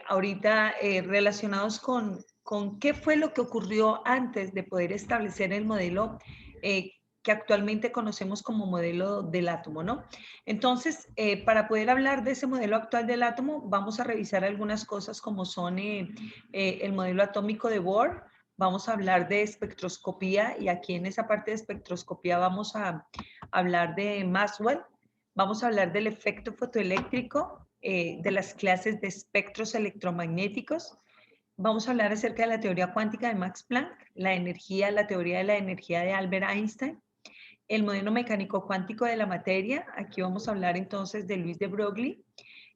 ahorita relacionados con qué fue lo que ocurrió antes de poder establecer el modelo que actualmente conocemos como modelo del átomo, ¿no? Entonces, para poder hablar de ese modelo actual del átomo, vamos a revisar algunas cosas como son el modelo atómico de Bohr, vamos a hablar de espectroscopía y aquí en esa parte de espectroscopía vamos a hablar de Maxwell, vamos a hablar del efecto fotoeléctrico, de las clases de espectros electromagnéticos. Vamos a hablar acerca de la teoría cuántica de Max Planck, la energía, la teoría de la energía de Albert Einstein, el modelo mecánico cuántico de la materia. Aquí vamos a hablar entonces de Luis de Broglie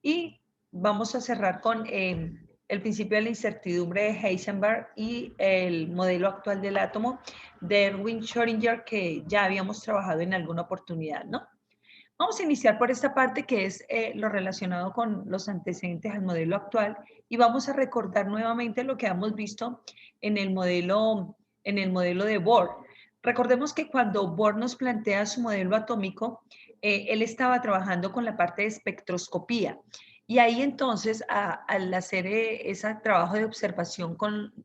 y vamos a cerrar con el principio de la incertidumbre de Heisenberg y el modelo actual del átomo de Erwin Schrödinger que ya habíamos trabajado en alguna oportunidad, ¿no? Vamos a iniciar por esta parte que es lo relacionado con los antecedentes al modelo actual y vamos a recordar nuevamente lo que hemos visto en en el modelo de Bohr. Recordemos que cuando Bohr nos plantea su modelo atómico, él estaba trabajando con la parte de espectroscopía. Y ahí entonces, al hacer ese trabajo de observación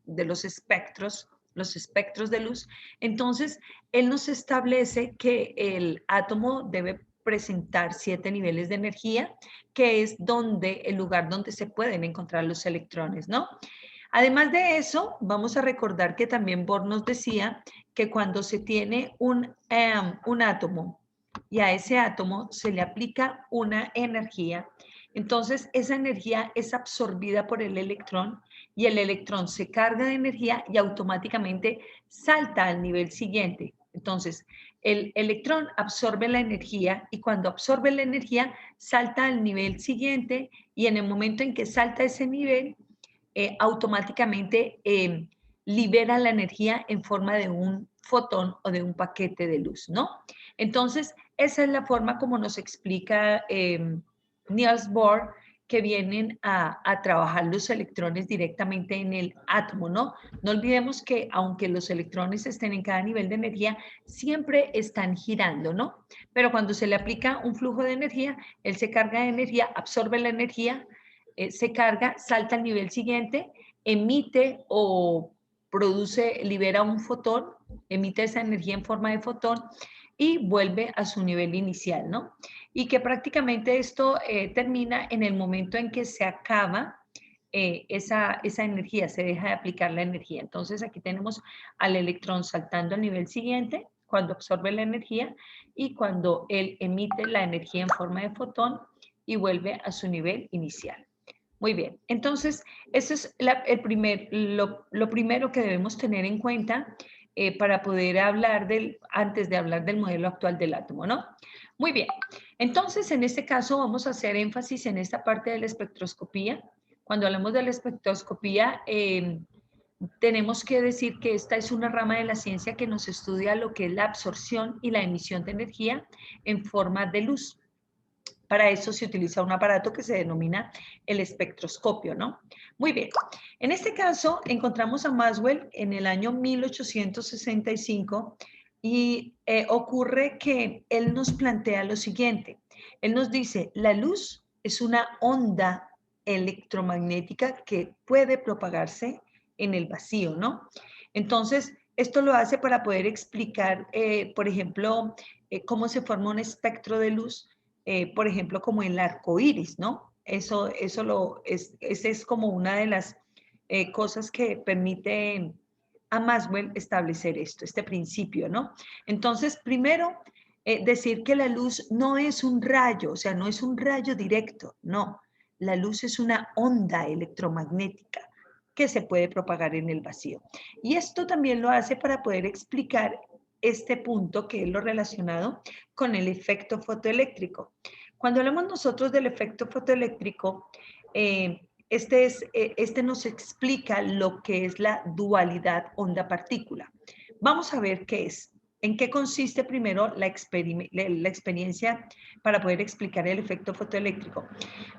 de los espectros de luz, entonces él nos establece que el átomo debe presentar 7 niveles de energía, que es el lugar donde se pueden encontrar los electrones, ¿no? Además de eso, vamos a recordar que también Bohr nos decía que cuando se tiene un átomo y a ese átomo se le aplica una energía, entonces esa energía es absorbida por el electrón y el electrón se carga de energía y automáticamente salta al nivel siguiente. Entonces, el electrón absorbe la energía y cuando absorbe la energía salta al nivel siguiente y en el momento en que salta ese nivel, automáticamente libera la energía en forma de un fotón o de un paquete de luz, ¿no? Entonces, esa es la forma como nos explica Niels Bohr que vienen a trabajar los electrones directamente en el átomo, ¿no? No olvidemos que aunque los electrones estén en cada nivel de energía, siempre están girando, ¿no? Pero cuando se le aplica un flujo de energía, él se carga de energía, absorbe la energía, se carga, salta al nivel siguiente, emite o produce, libera un fotón, emite esa energía en forma de fotón y vuelve a su nivel inicial, ¿no? Y que prácticamente esto termina en el momento en que se acaba esa energía, se deja de aplicar la energía. Entonces aquí tenemos al electrón saltando al nivel siguiente, cuando absorbe la energía y cuando él emite la energía en forma de fotón y vuelve a su nivel inicial. Muy bien, entonces, eso es lo primero que debemos tener en cuenta para poder hablar antes de hablar del modelo actual del átomo, ¿no? Muy bien, entonces en este caso vamos a hacer énfasis en esta parte de la espectroscopía. Cuando hablamos de la espectroscopía, tenemos que decir que esta es una rama de la ciencia que nos estudia lo que es la absorción y la emisión de energía en forma de luz. Para eso se utiliza un aparato que se denomina el espectroscopio, ¿no? Muy bien. En este caso, encontramos a Maxwell en el año 1865 y ocurre que él nos plantea lo siguiente. Él nos dice, la luz es una onda electromagnética que puede propagarse en el vacío, ¿no? Entonces, esto lo hace para poder explicar, por ejemplo, cómo se forma un espectro de luz, por ejemplo, como el arco iris, ¿no? Esa es como una de las cosas que permite a Maxwell establecer este principio, ¿no? Entonces, primero, decir que la luz no es un rayo, o sea, no es un rayo directo, no. La luz es una onda electromagnética que se puede propagar en el vacío. Y esto también lo hace para poder explicar este punto que es lo relacionado con el efecto fotoeléctrico. Cuando hablamos nosotros del efecto fotoeléctrico, este nos explica lo que es la dualidad onda-partícula. Vamos a ver qué es. ¿En qué consiste primero la experiencia para poder explicar el efecto fotoeléctrico?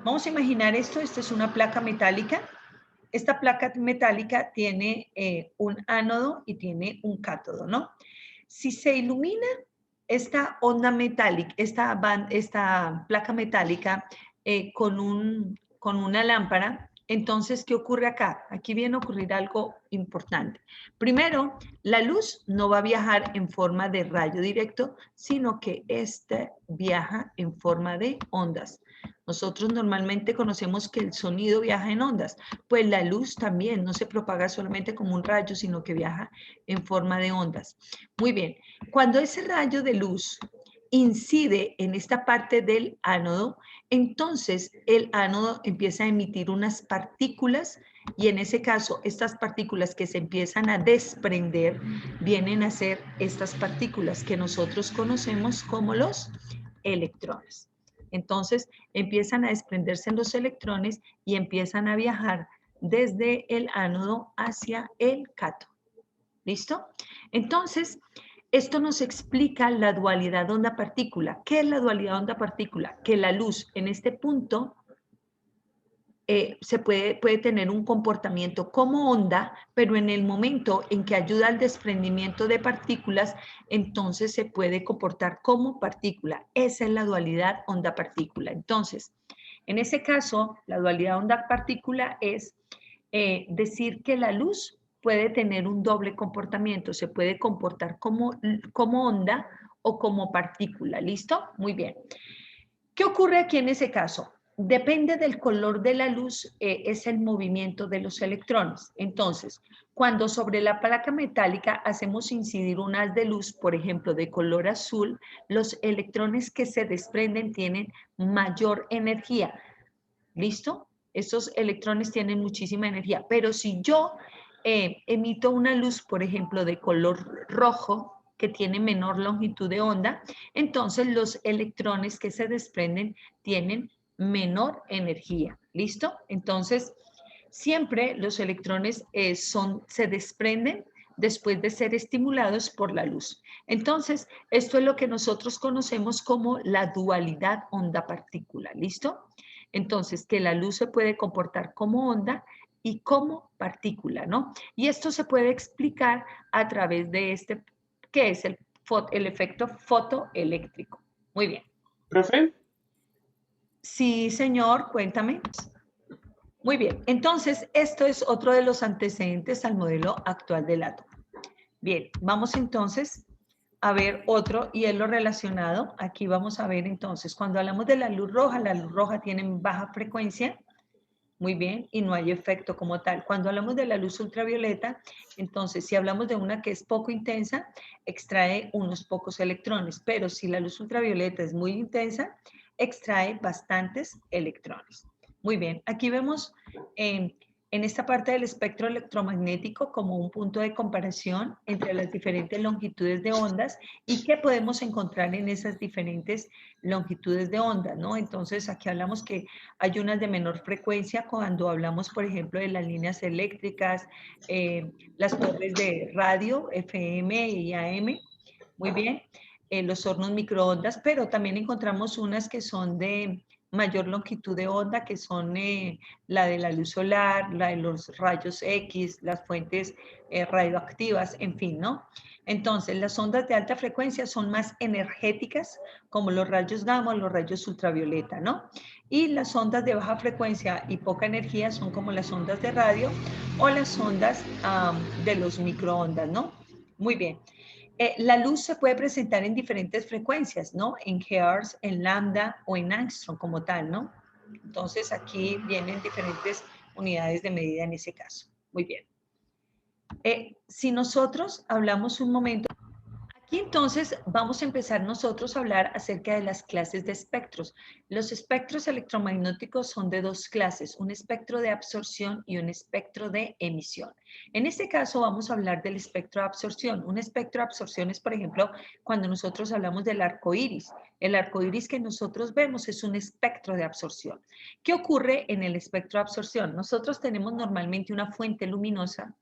Vamos a imaginar esto es una placa metálica. Esta placa metálica tiene un ánodo y tiene un cátodo, ¿no? Si se ilumina esta onda metálica, esta placa metálica con una lámpara, Entonces, ¿qué ocurre acá? Aquí viene a ocurrir algo importante. Primero, la luz no va a viajar en forma de rayo directo, sino que este viaja en forma de ondas. Nosotros normalmente conocemos que el sonido viaja en ondas, pues la luz también no se propaga solamente como un rayo, sino que viaja en forma de ondas. Muy bien, cuando ese rayo de luz incide en esta parte del ánodo, entonces el ánodo empieza a emitir unas partículas y en ese caso estas partículas que se empiezan a desprender vienen a ser estas partículas que nosotros conocemos como los electrones. Entonces empiezan a desprenderse los electrones y empiezan a viajar desde el ánodo hacia el cátodo. ¿Listo? Entonces, esto nos explica la dualidad onda-partícula. ¿Qué es la dualidad onda-partícula? Que la luz en este punto puede tener un comportamiento como onda, pero en el momento en que ayuda al desprendimiento de partículas, entonces se puede comportar como partícula. Esa es la dualidad onda-partícula. Entonces, en ese caso, la dualidad onda-partícula es decir que la luz puede tener un doble comportamiento, se puede comportar como onda o como partícula, ¿listo? Muy bien. ¿Qué ocurre aquí en ese caso? Depende del color de la luz, es el movimiento de los electrones. Entonces, cuando sobre la placa metálica hacemos incidir un haz de luz, por ejemplo, de color azul, los electrones que se desprenden tienen mayor energía. ¿Listo? Estos electrones tienen muchísima energía, pero si yo emito una luz, por ejemplo, de color rojo, que tiene menor longitud de onda, entonces los electrones que se desprenden tienen menor energía. ¿Listo? Entonces, siempre los electrones se desprenden después de ser estimulados por la luz. Entonces, esto es lo que nosotros conocemos como la dualidad onda-partícula. ¿Listo? Entonces, que la luz se puede comportar como onda y como partícula, ¿no? Y esto se puede explicar a través de que es el efecto fotoeléctrico. Muy bien. ¿Profe? Sí, señor, cuéntame. Muy bien, entonces esto es otro de los antecedentes al modelo actual del átomo. Bien, vamos entonces a ver otro y es lo relacionado. Aquí vamos a ver entonces, cuando hablamos de la luz roja tiene baja frecuencia, muy bien, y no hay efecto como tal. Cuando hablamos de la luz ultravioleta, entonces si hablamos de una que es poco intensa, extrae unos pocos electrones, pero si la luz ultravioleta es muy intensa, extrae bastantes electrones. Muy bien, aquí vemos en esta parte del espectro electromagnético como un punto de comparación entre las diferentes longitudes de ondas y qué podemos encontrar en esas diferentes longitudes de onda, ¿no? Entonces aquí hablamos que hay unas de menor frecuencia cuando hablamos, por ejemplo, de las líneas eléctricas, las torres de radio, FM y AM, muy bien, los hornos microondas, pero también encontramos unas que son de mayor longitud de onda, que son la de la luz solar, la de los rayos X, las fuentes radioactivas, en fin, ¿no? Entonces, las ondas de alta frecuencia son más energéticas, como los rayos gamma o los rayos ultravioleta, ¿no? Y las ondas de baja frecuencia y poca energía son como las ondas de radio o las ondas de los microondas, ¿no? Muy bien. La luz se puede presentar en diferentes frecuencias, ¿no? En hertz, en lambda o en angstrom como tal, ¿no? Entonces aquí vienen diferentes unidades de medida en ese caso. Muy bien. Si nosotros hablamos un momento, aquí entonces vamos a empezar nosotros a hablar acerca de las clases de espectros. Los espectros electromagnéticos son de dos clases, un espectro de absorción y un espectro de emisión. En este caso vamos a hablar del espectro de absorción. Un espectro de absorción es, por ejemplo, cuando nosotros hablamos del arco iris. El arco iris que nosotros vemos es un espectro de absorción. ¿Qué ocurre en el espectro de absorción? Nosotros tenemos normalmente una fuente luminosa.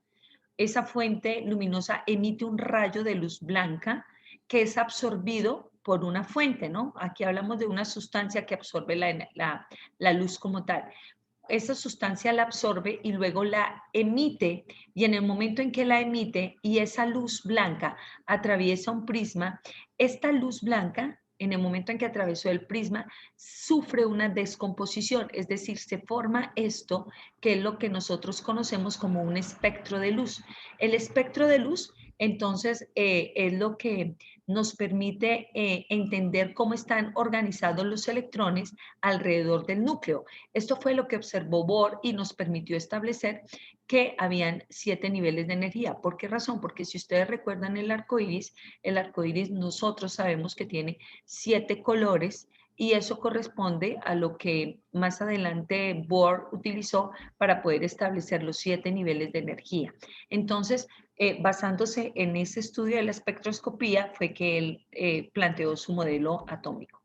Esa fuente luminosa emite un rayo de luz blanca que es absorbido por una fuente, ¿no? Aquí hablamos de una sustancia que absorbe la luz como tal. Esa sustancia la absorbe y luego la emite, y en el momento en que la emite y esa luz blanca atraviesa un prisma, esta luz blanca en el momento en que atravesó el prisma, sufre una descomposición, es decir, se forma esto que es lo que nosotros conocemos como un espectro de luz. El espectro de luz, entonces, es lo que nos permite entender cómo están organizados los electrones alrededor del núcleo. Esto fue lo que observó Bohr y nos permitió establecer que habían 7 niveles de energía. ¿Por qué razón? Porque si ustedes recuerdan el arco iris nosotros sabemos que tiene 7 colores y eso corresponde a lo que más adelante Bohr utilizó para poder establecer los 7 niveles de energía. Entonces, basándose en ese estudio de la espectroscopía fue que él planteó su modelo atómico.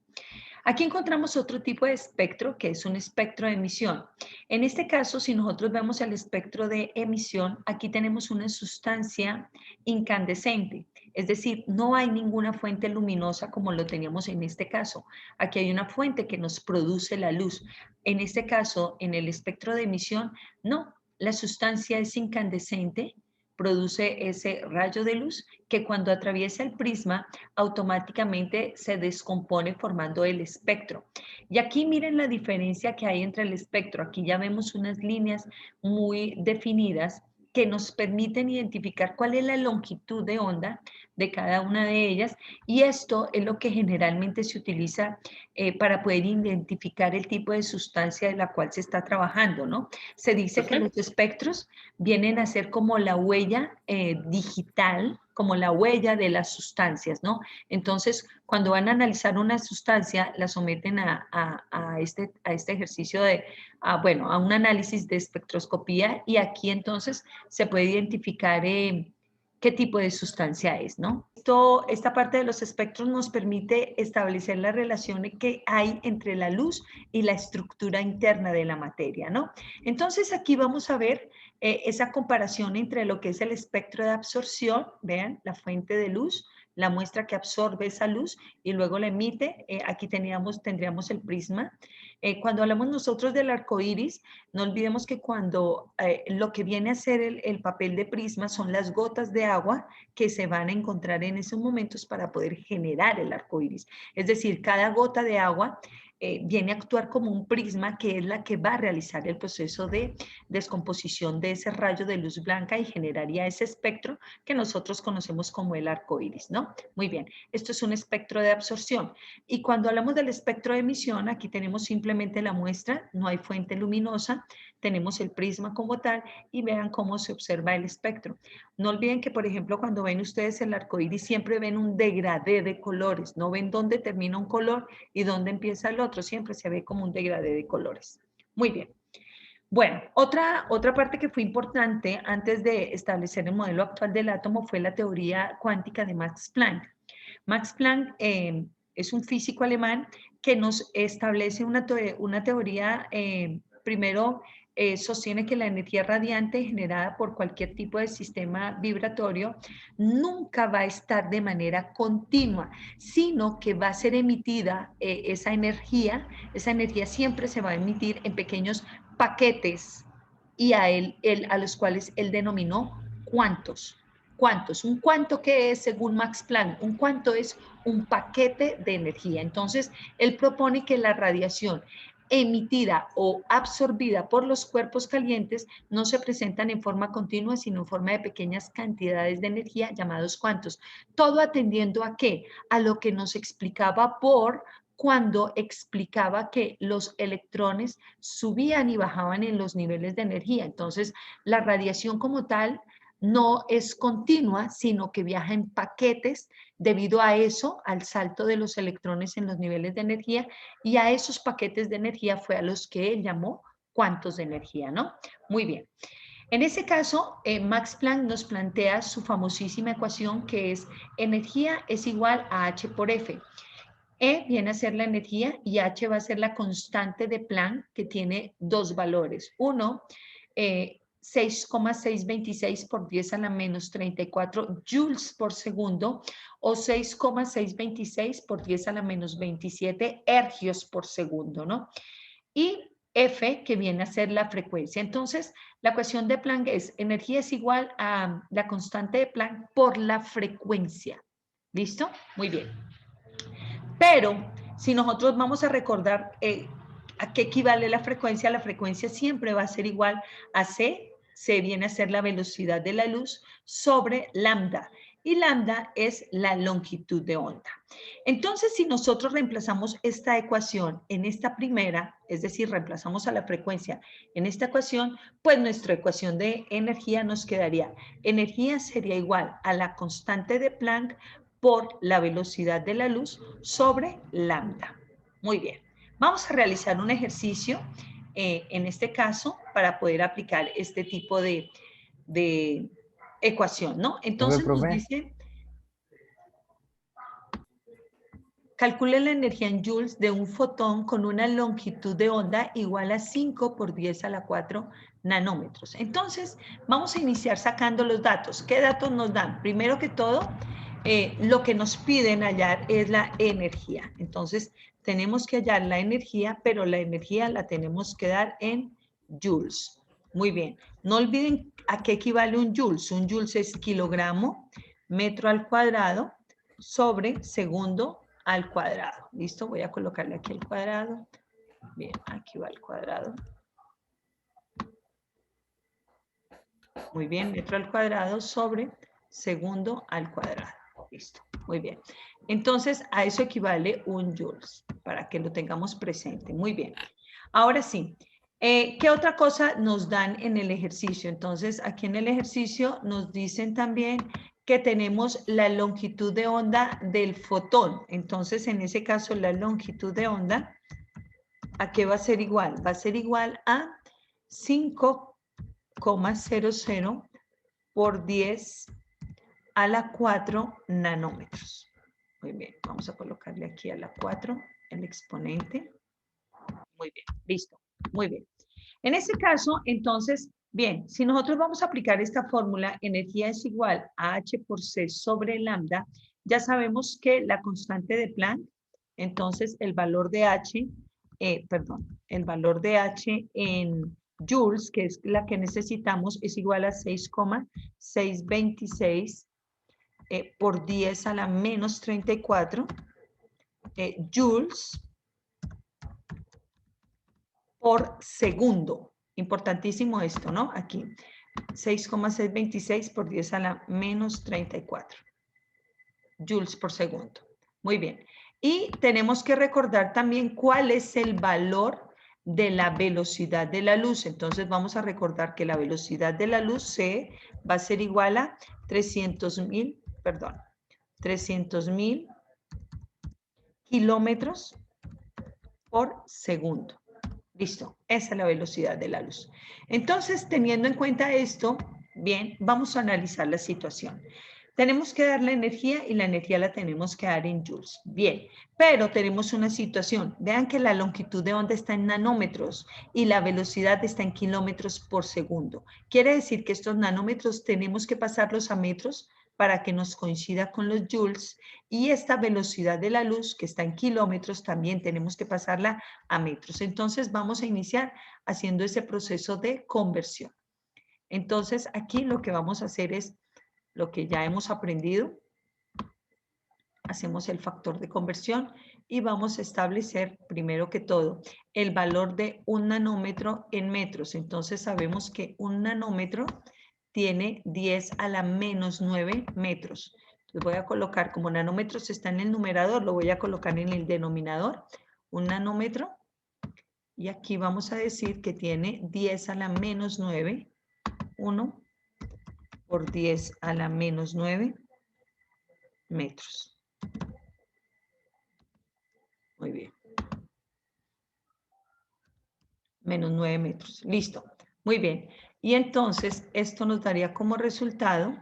Aquí encontramos otro tipo de espectro que es un espectro de emisión. En este caso, si nosotros vemos el espectro de emisión, aquí tenemos una sustancia incandescente, es decir, no hay ninguna fuente luminosa como lo teníamos en este caso. Aquí hay una fuente que nos produce la luz. En este caso, en el espectro de emisión, no, la sustancia es incandescente, produce ese rayo de luz que cuando atraviesa el prisma automáticamente se descompone formando el espectro. Y aquí miren la diferencia que hay entre el espectro. Aquí ya vemos unas líneas muy definidas que nos permiten identificar cuál es la longitud de onda de cada una de ellas y esto es lo que generalmente se utiliza para poder identificar el tipo de sustancia de la cual se está trabajando, ¿no? Se dice que los espectros vienen a ser como la huella digital, como la huella de las sustancias, ¿no? Entonces, cuando van a analizar una sustancia, la someten a este ejercicio de, bueno, a un análisis de espectroscopía y aquí entonces se puede identificar qué tipo de sustancia es, ¿no? Esta parte de los espectros nos permite establecer las relaciones que hay entre la luz y la estructura interna de la materia, ¿no? Entonces aquí vamos a ver esa comparación entre lo que es el espectro de absorción, vean, la fuente de luz, la muestra que absorbe esa luz y luego la emite. Aquí tendríamos el prisma. Cuando hablamos nosotros del arco iris, no olvidemos que cuando lo que viene a ser el papel de prisma son las gotas de agua que se van a encontrar en esos momentos para poder generar el arco iris. Es decir, cada gota de agua viene a actuar como un prisma que es la que va a realizar el proceso de descomposición de ese rayo de luz blanca y generaría ese espectro que nosotros conocemos como el arco iris, ¿no? Muy bien, esto es un espectro de absorción. Y cuando hablamos del espectro de emisión, aquí tenemos simplemente la muestra, no hay fuente luminosa, tenemos el prisma como tal y vean cómo se observa el espectro. No olviden que, por ejemplo, cuando ven ustedes el arco iris, siempre ven un degradé de colores, no ven dónde termina un color y dónde empieza el otro, siempre se ve como un degradé de colores. Muy bien. Bueno, otra parte que fue importante antes de establecer el modelo actual del átomo fue la teoría cuántica de Max Planck. Max Planck es un físico alemán que nos establece una teoría, primero sostiene que la energía radiante generada por cualquier tipo de sistema vibratorio nunca va a estar de manera continua, sino que va a ser emitida esa energía siempre se va a emitir en pequeños paquetes y a los cuales él denominó cuantos. ¿Cuántos? ¿Un cuanto qué es según Max Planck? Un cuanto es un paquete de energía. Entonces, él propone que la radiación emitida o absorbida por los cuerpos calientes no se presentan en forma continua, sino en forma de pequeñas cantidades de energía llamados cuantos. Todo atendiendo a qué? A lo que nos explicaba Bohr cuando explicaba que los electrones subían y bajaban en los niveles de energía. Entonces, la radiación como tal no es continua, sino que viaja en paquetes debido a eso, al salto de los electrones en los niveles de energía, y a esos paquetes de energía fue a los que él llamó cuantos de energía, ¿no? Muy bien. En ese caso, Max Planck nos plantea su famosísima ecuación que es energía es igual a H por F. E viene a ser la energía y H va a ser la constante de Planck que tiene dos valores. Uno, 6,626 por 10 a la menos 34 joules por segundo o 6,626 por 10 a la menos 27 ergios por segundo, ¿no? Y F, que viene a ser la frecuencia. Entonces, la ecuación de Planck es energía es igual a la constante de Planck por la frecuencia. ¿Listo? Muy bien. Pero si nosotros vamos a recordar a qué equivale la frecuencia siempre va a ser igual a C. C viene a ser la velocidad de la luz sobre lambda. Y lambda es la longitud de onda. Entonces, si nosotros reemplazamos esta ecuación en esta primera, es decir, reemplazamos a la frecuencia en esta ecuación, pues nuestra ecuación de energía nos quedaría. Energía sería igual a la constante de Planck por la velocidad de la luz sobre lambda. Muy bien. Vamos a realizar un ejercicio en este caso para poder aplicar este tipo de ecuación, ¿no? Entonces nos dice, calcule la energía en joules de un fotón con una longitud de onda igual a 5 por 10 a la 4 nanómetros. Entonces, vamos a iniciar sacando los datos. ¿Qué datos nos dan? Primero que todo, lo que nos piden hallar es la energía. Entonces, tenemos que hallar la energía, pero la energía la tenemos que dar en joules. Muy bien. No olviden a qué equivale un joules. Un joules es kilogramo, metro al cuadrado, sobre segundo al cuadrado. ¿Listo? Voy a colocarle aquí el cuadrado. Bien, aquí va el cuadrado. Muy bien, metro al cuadrado sobre segundo al cuadrado. Listo, muy bien. Entonces, a eso equivale un joules, para que lo tengamos presente. Muy bien. Ahora sí, ¿qué otra cosa nos dan en el ejercicio? Entonces, aquí en el ejercicio nos dicen también que tenemos la longitud de onda del fotón. Entonces, en ese caso, la longitud de onda, ¿a qué va a ser igual? Va a ser igual a 5,00 por 10 a la 4 nanómetros. Muy bien, vamos a colocarle aquí a la 4 el exponente. Muy bien, listo, muy bien. En este caso, entonces, bien, si nosotros vamos a aplicar esta fórmula, energía es igual a H por C sobre lambda, ya sabemos que la constante de Planck, entonces el valor de H, el valor de H en joules, que es la que necesitamos, es igual a 6,626 por 10 a la menos 34 joules por segundo. Importantísimo esto, ¿no? Aquí, 6,626 por 10 a la menos 34 joules por segundo. Muy bien. Y tenemos que recordar también cuál es el valor de la velocidad de la luz. Entonces vamos a recordar que la velocidad de la luz C va a ser igual a 300.000 kilómetros por segundo. Listo, esa es la velocidad de la luz. Entonces, teniendo en cuenta esto, bien, vamos a analizar la situación. Tenemos que dar la energía y la energía la tenemos que dar en joules. Bien, pero tenemos una situación. Vean que la longitud de onda está en nanómetros y la velocidad está en kilómetros por segundo. Quiere decir que estos nanómetros tenemos que pasarlos a metros para que nos coincida con los joules, y esta velocidad de la luz, que está en kilómetros, también tenemos que pasarla a metros. Entonces vamos a iniciar haciendo ese proceso de conversión. Entonces aquí lo que vamos a hacer es lo que ya hemos aprendido. Hacemos el factor de conversión y vamos a establecer, primero que todo, el valor de un nanómetro en metros. Entonces sabemos que un nanómetro tiene 10 a la menos 9 metros. Entonces voy a colocar, como nanómetros está en el numerador, lo voy a colocar en el denominador, un nanómetro. Y aquí vamos a decir que tiene 10 a la menos 9, 1 por 10 a la menos 9 metros. Muy bien. Menos 9 metros. Listo. Muy bien. Y entonces esto nos daría como resultado,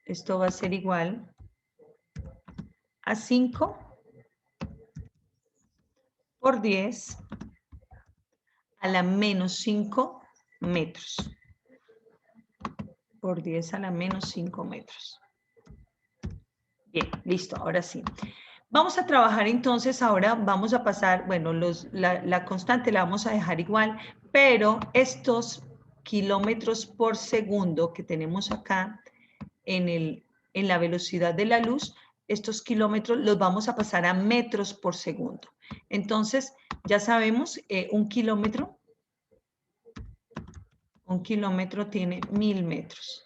esto va a ser igual a 5 por 10 a la menos 5 metros. Por 10 a la menos 5 metros. Bien, listo. Ahora sí. Vamos a trabajar entonces, ahora vamos a pasar, bueno, la constante la vamos a dejar igual, pero estos kilómetros por segundo que tenemos acá en la velocidad de la luz, estos kilómetros los vamos a pasar a metros por segundo. Entonces, ya sabemos, un kilómetro tiene 1000 metros.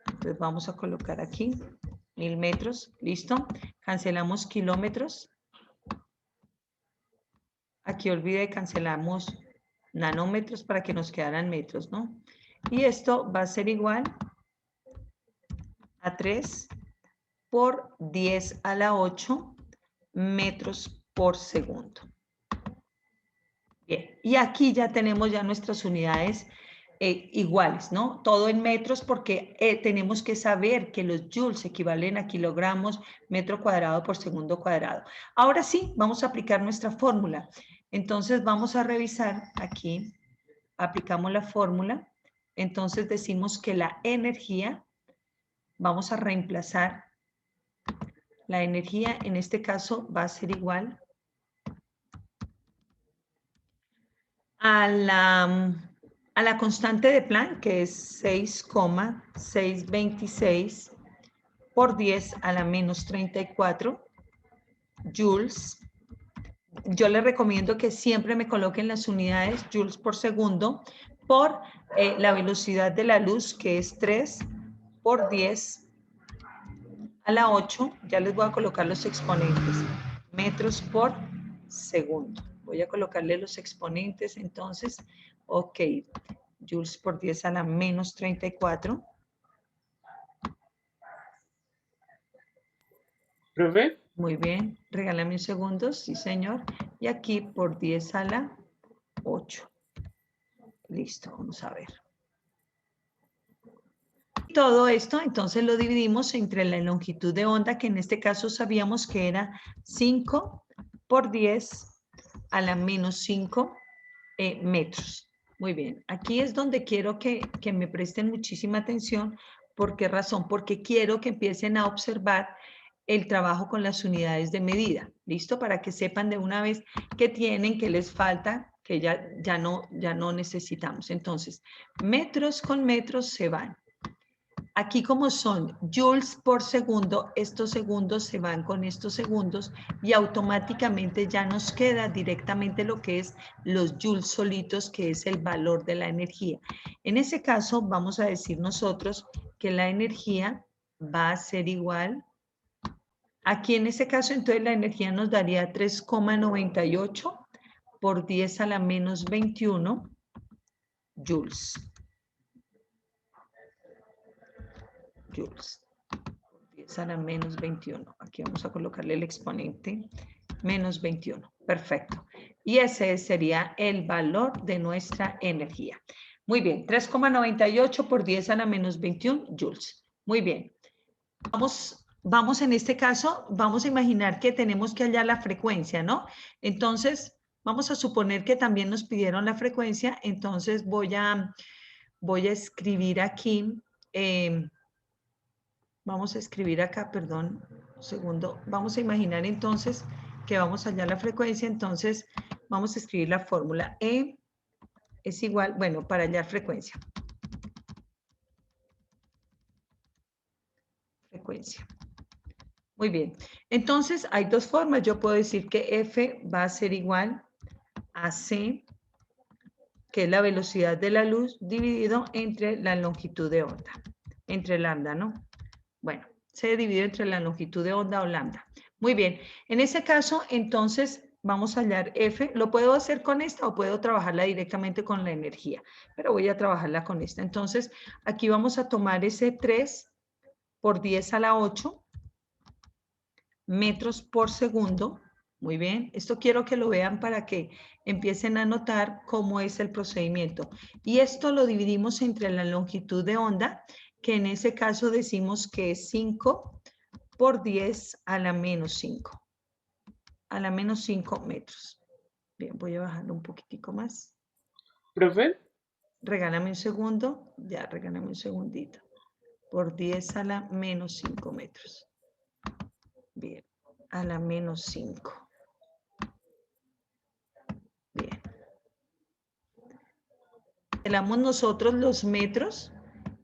Entonces vamos a colocar aquí 1000 metros, listo. Cancelamos kilómetros. Aquí olvidé, cancelamos nanómetros para que nos quedaran metros, ¿no? Y esto va a ser igual a 3 por 10 a la 8 metros por segundo. Bien, y aquí ya tenemos ya nuestras unidades iguales, ¿no? Todo en metros porque tenemos que saber que los joules equivalen a kilogramos metro cuadrado por segundo cuadrado. Ahora sí, vamos a aplicar nuestra fórmula. Entonces vamos a revisar aquí, aplicamos la fórmula, entonces decimos que la energía, vamos a reemplazar, la energía en este caso va a ser igual a la constante de Planck, que es 6,626 por 10 a la menos 34 joules. Yo les recomiendo que siempre me coloquen las unidades joules por segundo por la velocidad de la luz, que es 3 por 10 a la 8. Ya les voy a colocar los exponentes. Metros por segundo. Voy a colocarle los exponentes, entonces, ok, joules por 10 a la menos 34. ¿Profe? Muy bien, regálame un segundo, sí señor. Y aquí por 10 a la 8. Listo, vamos a ver. Todo esto, entonces lo dividimos entre la longitud de onda, que en este caso sabíamos que era 5 por 10 a la menos 5 metros. Muy bien, aquí es donde quiero que me presten muchísima atención. ¿Por qué razón? Porque quiero que empiecen a observar el trabajo con las unidades de medida. ¿Listo? Para que sepan de una vez qué tienen, qué les falta, que ya no necesitamos. Entonces, metros con metros se van. Aquí como son joules por segundo, estos segundos se van con estos segundos y automáticamente ya nos queda directamente lo que es los joules solitos, que es el valor de la energía. En ese caso vamos a decir nosotros que la energía va a ser igual. Aquí en ese caso entonces la energía nos daría 3,98 por 10 a la menos 21 joules. Joules. 10 a la menos 21. Aquí vamos a colocarle el exponente menos 21. Perfecto. Y ese sería el valor de nuestra energía. Muy bien, 3,98 por 10 a la menos 21 joules. Muy bien. Vamos en este caso, vamos a imaginar que tenemos que hallar la frecuencia, ¿no? Entonces, vamos a suponer que también nos pidieron la frecuencia. Entonces, voy a escribir aquí... vamos a escribir acá, perdón, un segundo. Vamos a imaginar entonces que vamos a hallar la frecuencia. Entonces, vamos a escribir la fórmula. E es igual, bueno, para hallar frecuencia. Frecuencia. Muy bien. Entonces, hay dos formas. Yo puedo decir que F va a ser igual a C, que es la velocidad de la luz, dividido entre la longitud de onda. Entre lambda, ¿no? Bueno, se divide entre la longitud de onda o lambda. Muy bien, en ese caso, entonces, vamos a hallar F. Lo puedo hacer con esta o puedo trabajarla directamente con la energía, pero voy a trabajarla con esta. Entonces, aquí vamos a tomar ese 3 por 10 a la 8 metros por segundo. Muy bien, esto quiero que lo vean para que empiecen a notar cómo es el procedimiento. Y esto lo dividimos entre la longitud de onda, que en ese caso decimos que es 5 por 10 a la menos 5. A la menos 5 metros. Bien, voy a bajarlo un poquitico más. ¿Profe? Regálame un segundo. Ya, regálame un segundito. Por 10 a la menos 5 metros. Bien, a la menos 5. Bien. Cancelamos nosotros los metros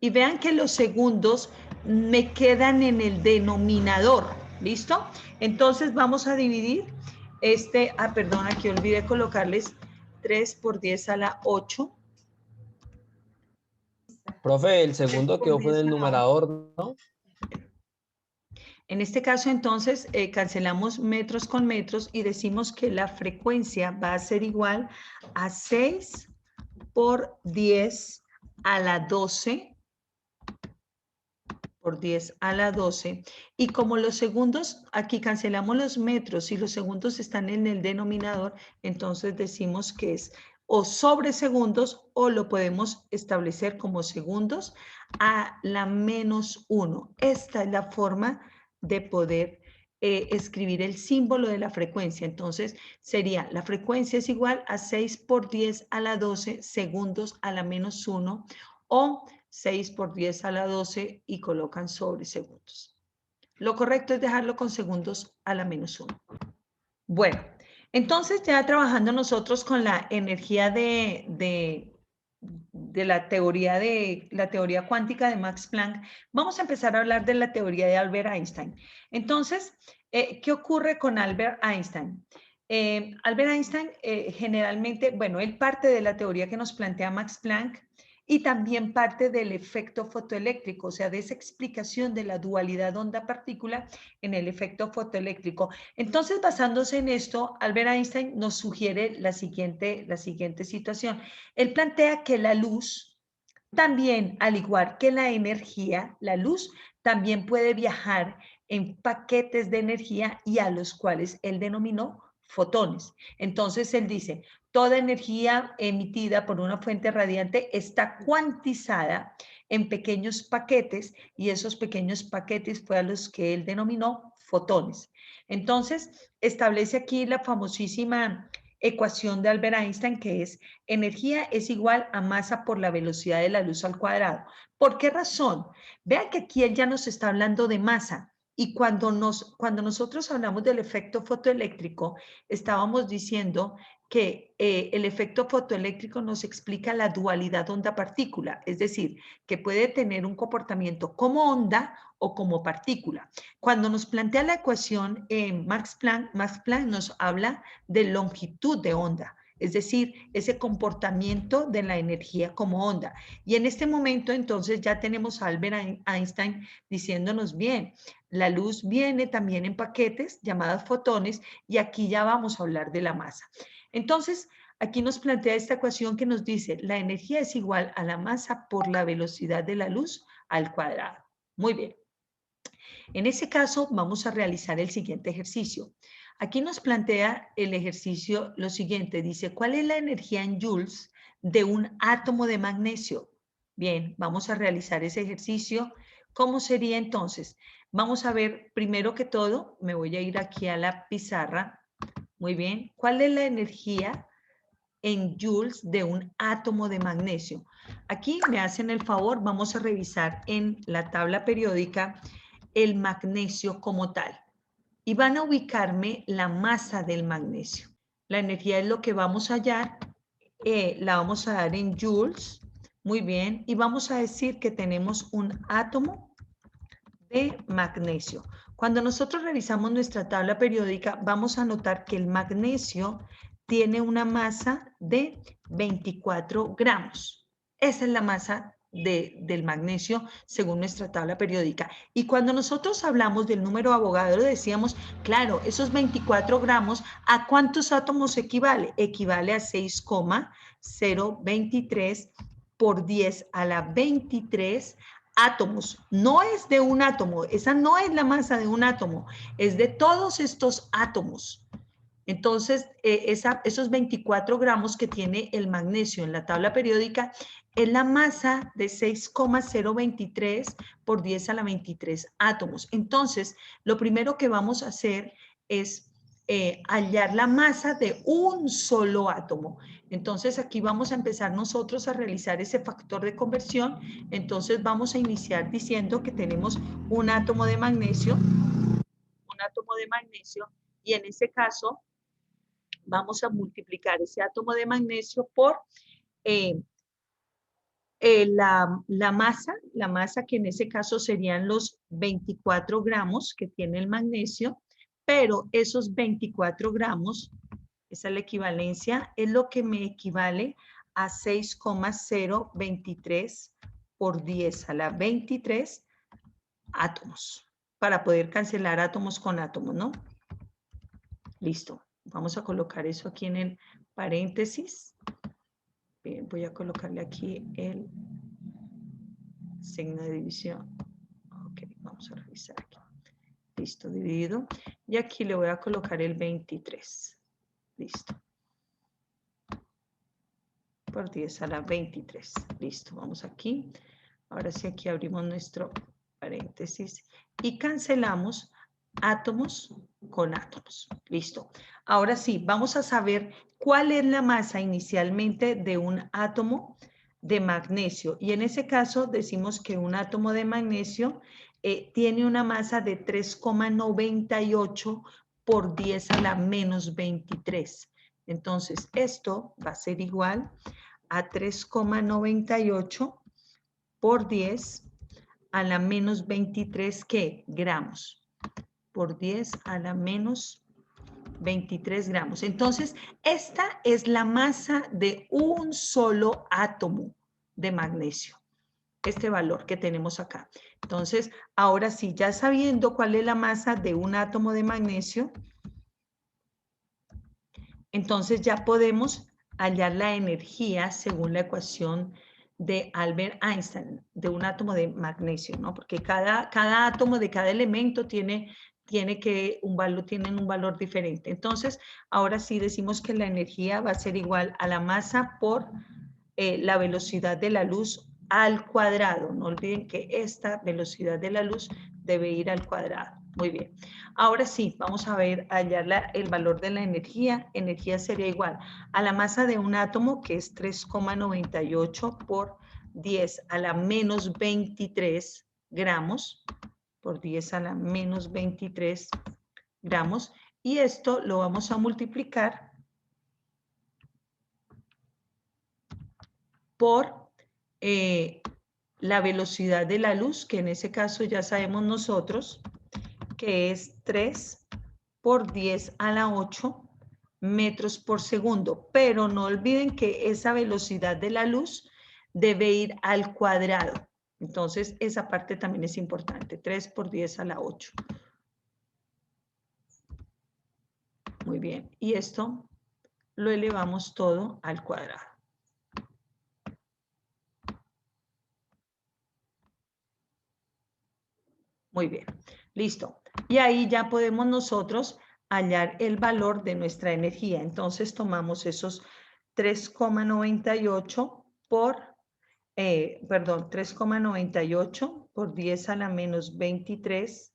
y vean que los segundos me quedan en el denominador. ¿Listo? Entonces vamos a dividir perdón, aquí olvidé colocarles 3 por 10 a la 8. Profe, el 3 segundo por quedó fue en 10 el a la 8. numerador, ¿no? En este caso, entonces, cancelamos metros con metros y decimos que la frecuencia va a ser igual a 6 por 10 a la 12 por 10 a la 12. Y como los segundos, aquí cancelamos los metros y los segundos están en el denominador, entonces decimos que es o sobre segundos o lo podemos establecer como segundos a la menos 1. Esta es la forma de poder escribir el símbolo de la frecuencia. Entonces sería, la frecuencia es igual a 6 por 10 a la 12 segundos a la menos 1 o 6 por 10 a la 12 y colocan sobre segundos. Lo correcto es dejarlo con segundos a la menos 1. Bueno, entonces ya trabajando nosotros con la energía de la teoría cuántica de Max Planck, vamos a empezar a hablar de la teoría de Albert Einstein. Entonces, ¿qué ocurre con Albert Einstein? Albert Einstein generalmente, bueno, él parte de la teoría que nos plantea Max Planck y también parte del efecto fotoeléctrico, o sea, de esa explicación de la dualidad onda-partícula en el efecto fotoeléctrico. Entonces, basándose en esto, Albert Einstein nos sugiere la siguiente situación. Él plantea que la luz también, al igual que la energía, la luz también puede viajar en paquetes de energía y a los cuales él denominó fotones. Entonces él dice, toda energía emitida por una fuente radiante está cuantizada en pequeños paquetes y esos pequeños paquetes fue a los que él denominó fotones. Entonces establece aquí la famosísima ecuación de Albert Einstein, que es energía es igual a masa por la velocidad de la luz al cuadrado. ¿Por qué razón? Vean que aquí él ya nos está hablando de masa. Y cuando nosotros hablamos del efecto fotoeléctrico, estábamos diciendo que el efecto fotoeléctrico nos explica la dualidad onda-partícula, es decir, que puede tener un comportamiento como onda o como partícula. Cuando nos plantea la ecuación, Max Planck nos habla de longitud de onda, es decir, ese comportamiento de la energía como onda. Y en este momento, entonces, ya tenemos a Albert Einstein diciéndonos bien, la luz viene también en paquetes llamados fotones y aquí ya vamos a hablar de la masa. Entonces, aquí nos plantea esta ecuación que nos dice, la energía es igual a la masa por la velocidad de la luz al cuadrado. Muy bien. En ese caso, vamos a realizar el siguiente ejercicio. Aquí nos plantea el ejercicio lo siguiente. Dice, ¿cuál es la energía en joules de un átomo de magnesio? Bien, vamos a realizar ese ejercicio. ¿Cómo sería entonces? Vamos a ver, primero que todo, me voy a ir aquí a la pizarra. Muy bien. ¿Cuál es la energía en joules de un átomo de magnesio? Aquí me hacen el favor, vamos a revisar en la tabla periódica el magnesio como tal. Y van a ubicarme la masa del magnesio. La energía es lo que vamos a hallar, la vamos a dar en joules. Muy bien, y vamos a decir que tenemos un átomo de magnesio. Cuando nosotros revisamos nuestra tabla periódica, vamos a notar que el magnesio tiene una masa de 24 gramos. Esa es la masa del magnesio según nuestra tabla periódica. Y cuando nosotros hablamos del número Avogadro, decíamos, claro, esos 24 gramos, ¿a cuántos átomos equivale? Equivale a 6,023 por 10 a la 23 átomos. No es de un átomo, esa no es la masa de un átomo, es de todos estos átomos. Entonces, esos 24 gramos que tiene el magnesio en la tabla periódica es la masa de 6,023 por 10 a la 23 átomos. Entonces, lo primero que vamos a hacer es hallar la masa de un solo átomo. Entonces, aquí vamos a empezar nosotros a realizar ese factor de conversión. Entonces, vamos a iniciar diciendo que tenemos un átomo de magnesio, y en ese caso vamos a multiplicar ese átomo de magnesio por la masa que en ese caso serían los 24 gramos que tiene el magnesio, pero esos 24 gramos, esa es la equivalencia, es lo que me equivale a 6,023 por 10 a la 23 átomos, para poder cancelar átomos con átomos, ¿no? Listo. Vamos a colocar eso aquí en el paréntesis. Bien, voy a colocarle aquí el signo de división. Ok, vamos a revisar aquí. Listo, dividido. Y aquí le voy a colocar el 23. Listo. Por 10 a la 23. Listo, vamos aquí. Ahora sí, aquí abrimos nuestro paréntesis y cancelamos átomos con átomos. Listo. Ahora sí, vamos a saber cuál es la masa inicialmente de un átomo de magnesio. Y en ese caso decimos que un átomo de magnesio tiene una masa de 3,98 por 10 a la menos 23. Entonces, esto va a ser igual a 3,98 por 10 a la menos 23, ¿qué? Gramos. Por 10 a la menos 23 gramos. Entonces, esta es la masa de un solo átomo de magnesio. Este valor que tenemos acá. Entonces, ahora sí, ya sabiendo cuál es la masa de un átomo de magnesio, entonces ya podemos hallar la energía según la ecuación de Albert Einstein, de un átomo de magnesio, ¿no? Porque cada átomo de cada elemento tienen un valor diferente. Entonces, ahora sí decimos que la energía va a ser igual a la masa por la velocidad de la luz al cuadrado. No olviden que esta velocidad de la luz debe ir al cuadrado. Muy bien. Ahora sí, vamos a ver, hallar el valor de la energía. Energía sería igual a la masa de un átomo, que es 3,98 por 10 a la menos 23 gramos, por 10 a la menos 23 gramos. Y esto lo vamos a multiplicar por la velocidad de la luz, que en ese caso ya sabemos nosotros que es 3 por 10 a la 8 metros por segundo. Pero no olviden que esa velocidad de la luz debe ir al cuadrado. Entonces, esa parte también es importante. 3 por 10 a la 8. Muy bien. Y esto lo elevamos todo al cuadrado. Muy bien. Listo. Y ahí ya podemos nosotros hallar el valor de nuestra energía. Entonces tomamos esos 3,98 por, 3,98 por 10 a la menos 23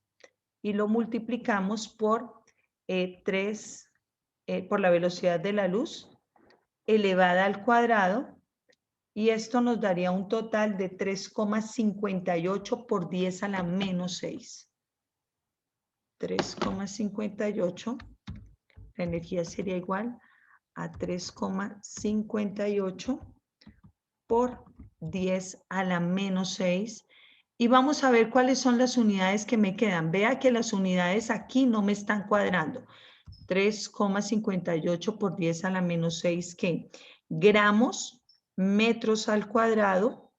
y lo multiplicamos por 3, por la velocidad de la luz elevada al cuadrado, y esto nos daría un total de 3,58 por 10 a la menos 6. 3,58, la energía sería igual a 3,58 por 10 a la menos 6. Y vamos a ver cuáles son las unidades que me quedan. Vea que las unidades aquí no me están cuadrando. 3,58 por 10 a la menos 6, ¿qué? Gramos, metros al cuadrado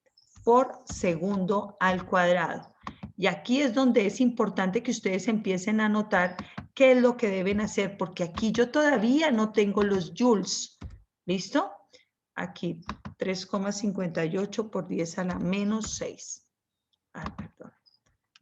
por segundo al cuadrado. Y aquí es donde es importante que ustedes empiecen a notar qué es lo que deben hacer, porque aquí yo todavía no tengo los joules. ¿Listo? Aquí 3,58 por 10 a la menos 6. Perdón.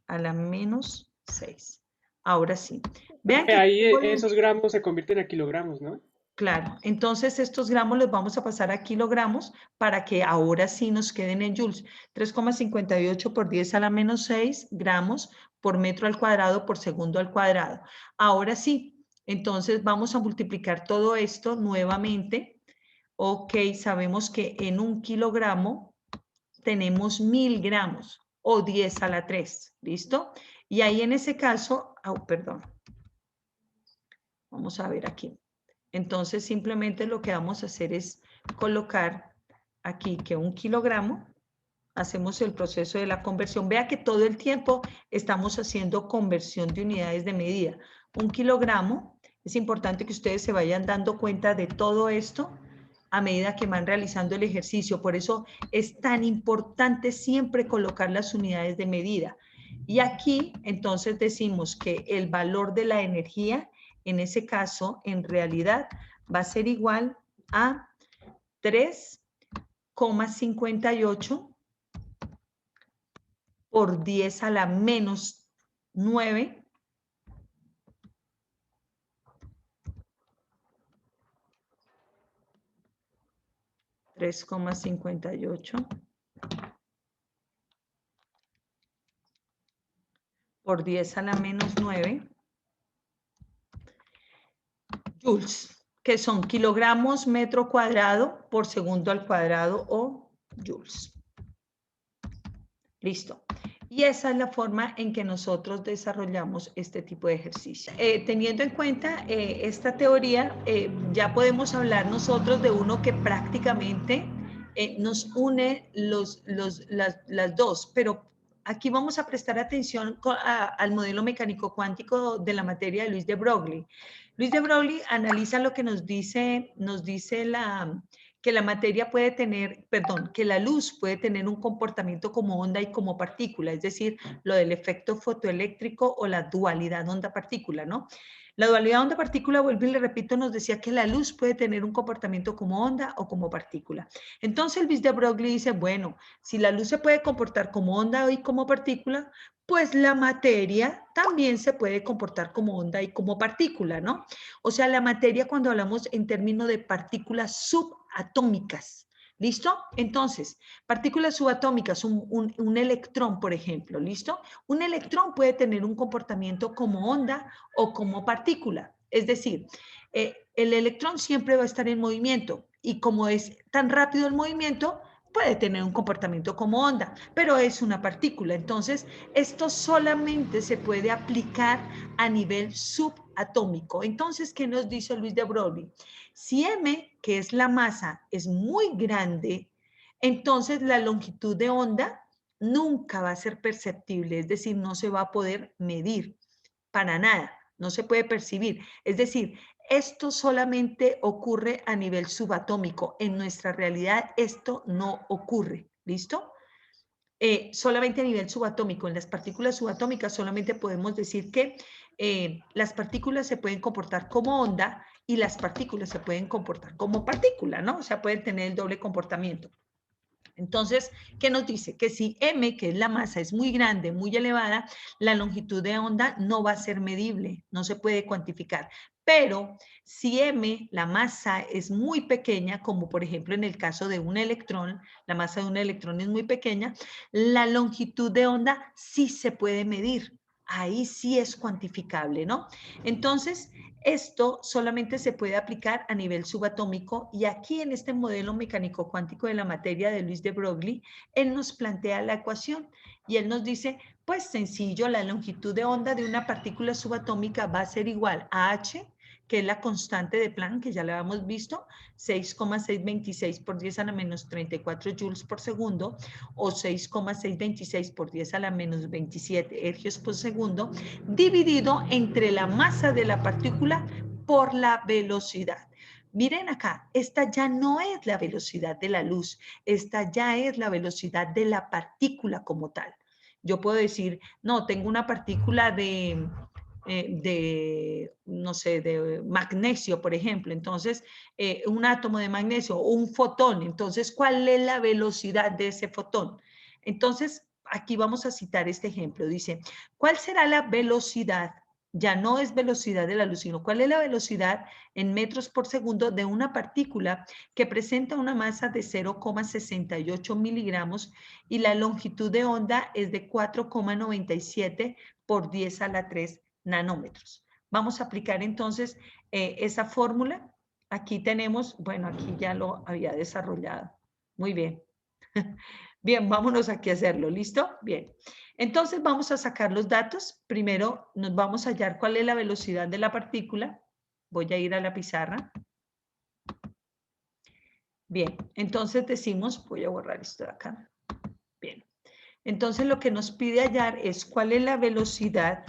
A la menos 6. Ahora sí. Vean que Ahí esos gramos se convierten a kilogramos, ¿no? claro, entonces estos gramos los vamos a pasar a kilogramos para que ahora sí nos queden en joules. 3,58 por 10 a la menos 6 gramos por metro al cuadrado por segundo al cuadrado. Ahora sí, entonces vamos a multiplicar todo esto nuevamente. Ok, sabemos que en un kilogramo tenemos 1000 gramos o 10 a la 3, ¿listo? Y ahí en ese caso, perdón, vamos a ver aquí. Entonces, simplemente lo que vamos a hacer es colocar aquí que 1 kilogramo hacemos el proceso de la conversión. Vea que todo el tiempo estamos haciendo conversión de unidades de medida. 1 kilogramo, es importante que ustedes se vayan dando cuenta de todo esto a medida que van realizando el ejercicio. Por eso es tan importante siempre colocar las unidades de medida. Y aquí entonces decimos que el valor de la energía, en ese caso, en realidad, va a ser igual a 3,58 por 10 a la menos 9 3,58 por 10 a la menos 9 joules, que son kilogramos metro cuadrado por segundo al cuadrado o joules. Listo. Y esa es la forma en que nosotros desarrollamos este tipo de ejercicio. Teniendo en cuenta esta teoría, ya podemos hablar nosotros de uno que prácticamente nos une las dos, pero aquí vamos a prestar atención al modelo mecánico cuántico de la materia de Luis de Broglie. Luis de Broglie analiza lo que nos dice que la materia puede tener, que la luz puede tener un comportamiento como onda y como partícula, es decir, lo del efecto fotoeléctrico o la dualidad onda-partícula, ¿no? La dualidad onda-partícula, vuelvo y le repito, nos decía que la luz puede tener un comportamiento como onda o como partícula. Entonces Luis de Broglie dice, bueno, si la luz se puede comportar como onda y como partícula, pues la materia también se puede comportar como onda y como partícula, ¿no? O sea, la materia cuando hablamos en términos de partículas subatómicas, ¿listo? Entonces, partículas subatómicas, un electrón, por ejemplo, ¿listo? Un electrón puede tener un comportamiento como onda o como partícula. Es decir, el electrón siempre va a estar en movimiento y como es tan rápido el movimiento, puede tener un comportamiento como onda, pero es una partícula. Entonces, esto solamente se puede aplicar a nivel subatómico. Entonces, ¿qué nos dice Luis de Broglie? Si M, que es la masa, es muy grande, entonces la longitud de onda nunca va a ser perceptible, es decir, no se va a poder medir para nada, no se puede percibir. Es decir, esto solamente ocurre a nivel subatómico. En nuestra realidad esto no ocurre. ¿Listo? Solamente a nivel subatómico. En las partículas subatómicas solamente podemos decir que las partículas se pueden comportar como onda y las partículas se pueden comportar como partícula, ¿no? O sea, pueden tener el doble comportamiento. Entonces, ¿qué nos dice? Que si M, que es la masa, es muy grande, muy elevada, la longitud de onda no va a ser medible, no se puede cuantificar. Pero si M, la masa, es muy pequeña, como por ejemplo en el caso de un electrón, la masa de un electrón es muy pequeña, la longitud de onda sí se puede medir. Ahí sí es cuantificable, ¿no? Entonces, esto solamente se puede aplicar a nivel subatómico y aquí en este modelo mecánico cuántico de la materia de Luis de Broglie, él nos plantea la ecuación y él nos dice, pues sencillo, la longitud de onda de una partícula subatómica va a ser igual a h, que es la constante de Planck, que ya la habíamos visto, 6,626 por 10 a la menos 34 joules por segundo, o 6,626 por 10 a la menos 27 ergios por segundo, dividido entre la masa de la partícula por la velocidad. Miren acá, esta ya no es la velocidad de la luz, esta ya es la velocidad de la partícula como tal. Yo puedo decir, no, tengo una partícula no sé, de magnesio, por ejemplo. Entonces, un átomo de magnesio o un fotón. Entonces, ¿cuál es la velocidad de ese fotón? Entonces, aquí vamos a citar este ejemplo. Dice, ¿cuál será la velocidad? Ya no es velocidad de la luz, sino cuál es la velocidad en metros por segundo de una partícula que presenta una masa de 0,68 miligramos y la longitud de onda es de 4,97 por 10 a la 3 nanómetros. Vamos a aplicar entonces esa fórmula. Aquí tenemos, bueno, aquí ya lo había desarrollado. Muy bien. Bien, vámonos aquí a hacerlo, ¿listo? Bien. Entonces vamos a sacar los datos. Primero nos vamos a hallar cuál es la velocidad de la partícula. Voy a ir a la pizarra. Bien, entonces decimos, voy a borrar esto de acá. Bien. Entonces lo que nos pide hallar es cuál es la velocidad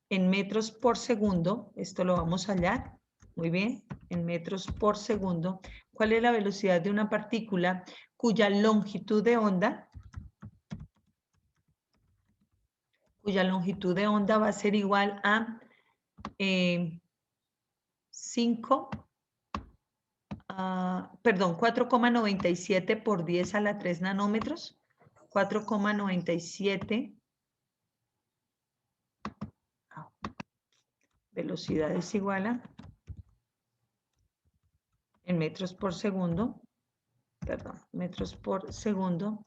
en metros por segundo. Esto lo vamos a hallar. Muy bien, en metros por segundo. ¿Cuál es la velocidad de una partícula cuya longitud de onda va a ser igual a 4,97 por 10 a la 3 nanómetros? 4,97. Velocidad es igual a, en metros por segundo, metros por segundo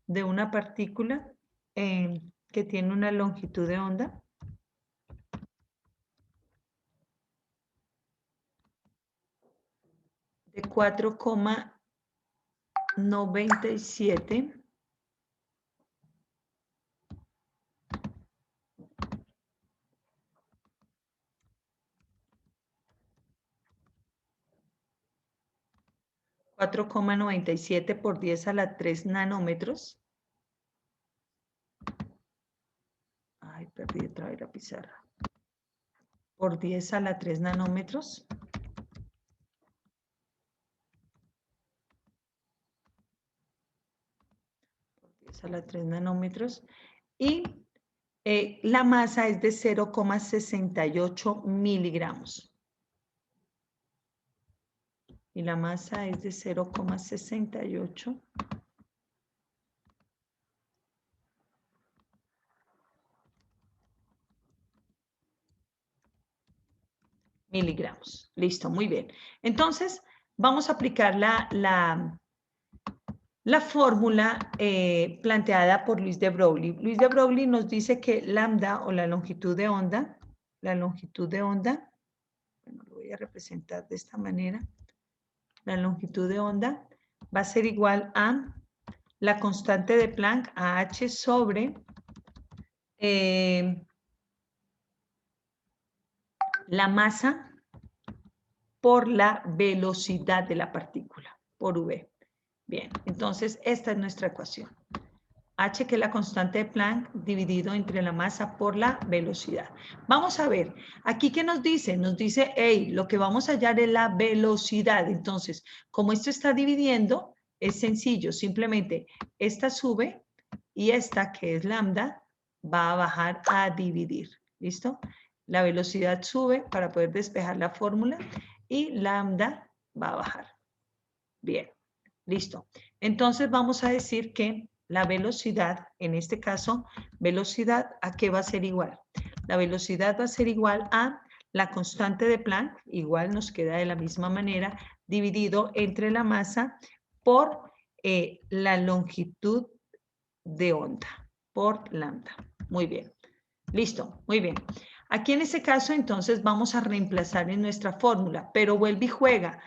de una partícula que tiene una longitud de onda de 4,97 4,97 por 10 a la 3 nanómetros. Ay, perdí otra vez la pizarra. Por 10 a la 3 nanómetros. Por 10 a la 3 nanómetros. Y la masa es de 0,68 miligramos. Y la masa es de 0,68 miligramos. Listo, muy bien. Entonces, vamos a aplicar la fórmula planteada por Luis de Broglie. Luis de Broglie nos dice que lambda o la longitud de onda, bueno, lo voy a representar de esta manera. La longitud de onda va a ser igual a la constante de Planck, a h sobre la masa por la velocidad de la partícula, por v. Bien, entonces esta es nuestra ecuación. H, que es la constante de Planck, dividido entre la masa por la velocidad. Vamos a ver, aquí ¿qué nos dice? Nos dice, hey, lo que vamos a hallar es la velocidad. Entonces, como esto está dividiendo, es sencillo. Simplemente esta sube y esta, que es lambda, va a bajar a dividir. ¿Listo? La velocidad sube para poder despejar la fórmula y lambda va a bajar. Bien, listo. Entonces vamos a decir que la velocidad, en este caso, velocidad, ¿a qué va a ser igual? La velocidad va a ser igual a la constante de Planck, igual nos queda de la misma manera, dividido entre la masa por la longitud de onda, por lambda. Muy bien. Listo, muy bien. Aquí en este caso, entonces, vamos a reemplazar en nuestra fórmula, pero vuelve y juega.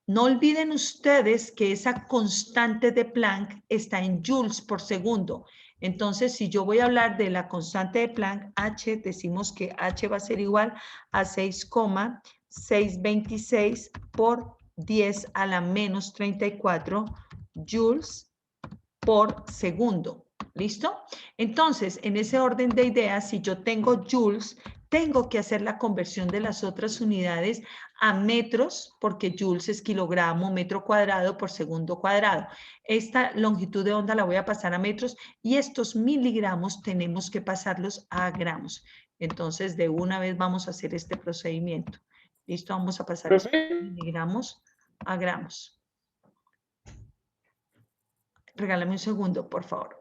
No olviden ustedes que esa constante de Planck está en joules por segundo. Entonces, si yo voy a hablar de la constante de Planck, H, decimos que H va a ser igual a 6,626 por 10 a la menos 34 joules por segundo. ¿Listo? Entonces, en ese orden de ideas, si yo tengo joules, tengo que hacer la conversión de las otras unidades a metros, porque joules es kilogramo, metro cuadrado por segundo cuadrado. Esta longitud de onda la voy a pasar a metros y estos miligramos tenemos que pasarlos a gramos. Entonces, de una vez vamos a hacer este procedimiento. ¿Listo? Vamos a pasar estos miligramos a gramos. Regálame un segundo, por favor.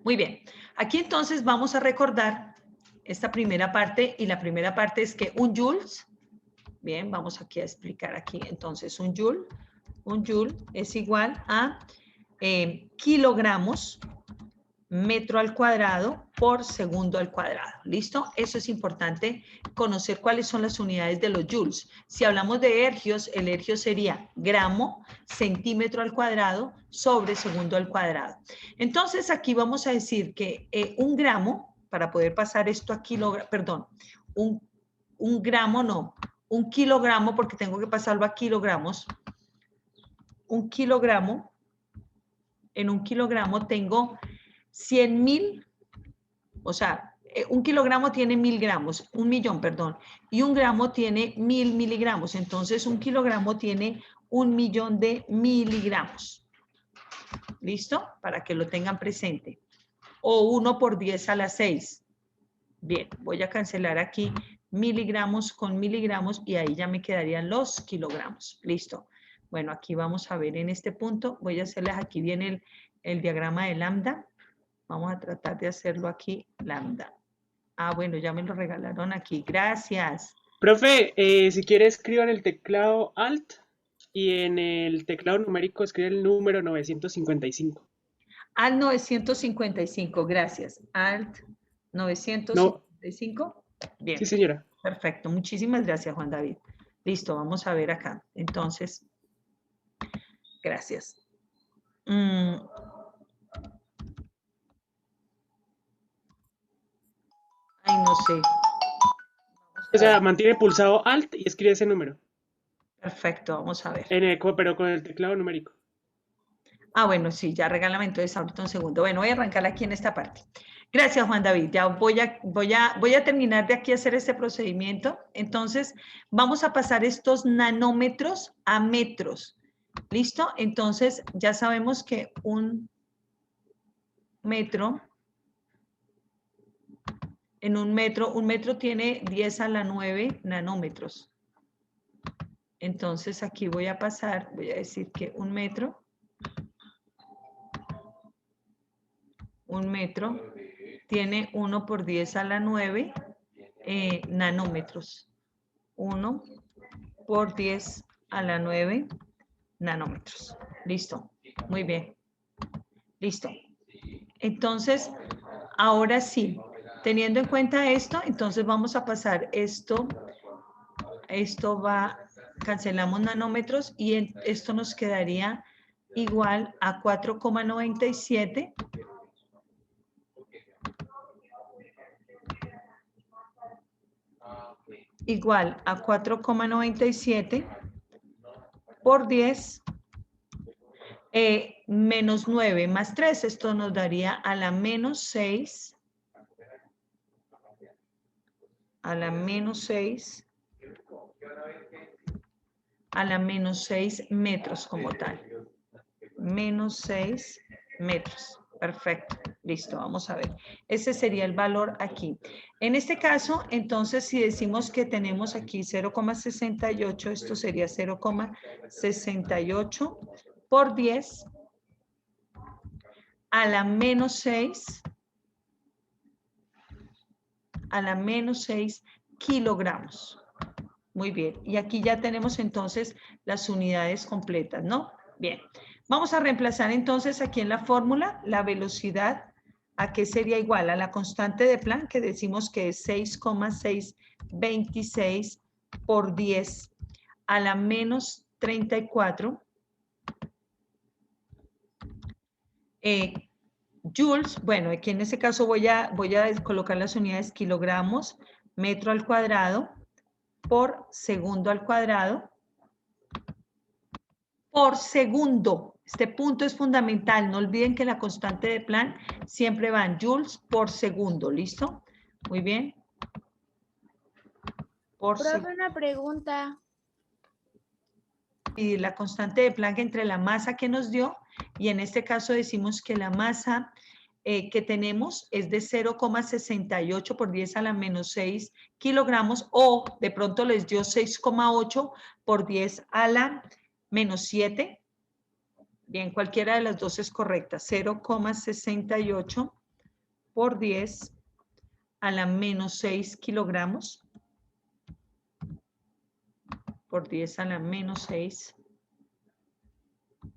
Muy bien, aquí entonces vamos a recordar esta primera parte y la primera parte es que un joules, bien, vamos aquí a explicar aquí entonces un joule es igual a kilogramos metro al cuadrado por segundo al cuadrado. ¿Listo? Eso es importante, conocer cuáles son las unidades de los joules. Si hablamos de ergios, el ergio sería gramo, centímetro al cuadrado sobre segundo al cuadrado. Entonces, aquí vamos a decir que un gramo, para poder pasar esto a kilogramo, perdón, un gramo no, un kilogramo, porque tengo que pasarlo a kilogramos, un kilogramo, tengo 100.000, o sea, un kilogramo tiene 1.000 gramos, 1.000.000, perdón, y un gramo tiene 1.000 miligramos. Entonces, un kilogramo tiene 1.000.000 de miligramos. ¿Listo? Para que lo tengan presente. O 1 por 10 a la 6. Bien, voy a cancelar aquí miligramos con miligramos y ahí ya me quedarían los kilogramos. Listo. Bueno, aquí vamos a ver en este punto. Voy a hacerles aquí bien el diagrama de lambda. Vamos a tratar de hacerlo aquí, lambda. Ah, bueno, ya me lo regalaron aquí. Gracias. Profe, si quiere escriba en el teclado Alt y en el teclado numérico escribe el número 955. Al 955, gracias. Alt No, 955. Bien, sí señora. perfecto. Muchísimas gracias, Juan David. Listo, vamos a ver acá. Entonces, gracias. Ay, no sé. O sea, mantiene pulsado Alt y escribe ese número. Perfecto, vamos a ver. Pero con el teclado numérico. Ah, bueno, sí, ya regálame entonces ahorita un segundo. Bueno, voy a arrancar aquí en esta parte. Gracias, Juan David. Ya voy a terminar de aquí a hacer este procedimiento. Entonces, vamos a pasar estos nanómetros a metros. ¿Listo? Entonces, ya sabemos que un metro, un metro tiene 10 a la 9 nanómetros. Entonces, aquí voy a pasar, voy a decir que un metro tiene 1 por 10 a la 9 nanómetros. 1 por 10 a la 9 nanómetros. Listo. Muy bien. Listo. Entonces, ahora sí, teniendo en cuenta esto, entonces vamos a pasar esto va, cancelamos nanómetros y esto nos quedaría igual a 4,97 igual a 4,97 por 10 menos 9 más 3. Esto nos daría a la menos 6. A la menos 6. A la menos 6 metros como tal. Menos 6 metros. Perfecto. Listo, vamos a ver. Ese sería el valor aquí. En este caso, entonces, si decimos que tenemos aquí 0,68, esto sería 0,68 por 10 a la menos 6, a la menos 6 kilogramos. Muy bien. Y aquí ya tenemos entonces las unidades completas, ¿no? Bien. Vamos a reemplazar entonces aquí en la fórmula la velocidad. ¿A qué sería igual? A la constante de Planck, que decimos que es 6,626 por 10 a la menos 34 joules. Bueno, aquí en este caso voy a colocar las unidades kilogramos, metro al cuadrado, por segundo al cuadrado, por segundo. Este punto es fundamental. No olviden que la constante de Planck siempre va en joules por segundo. ¿Listo? Muy bien. Profe, una pregunta. Y la constante de Planck entre la masa que nos dio, y en este caso decimos que la masa que tenemos es de 0,68 por 10 a la menos 6 kilogramos, o de pronto les dio 6,8 por 10 a la menos 7. Bien, cualquiera de las dos es correcta. 0,68 por 10 a la menos 6 kilogramos. Por 10 a la menos 6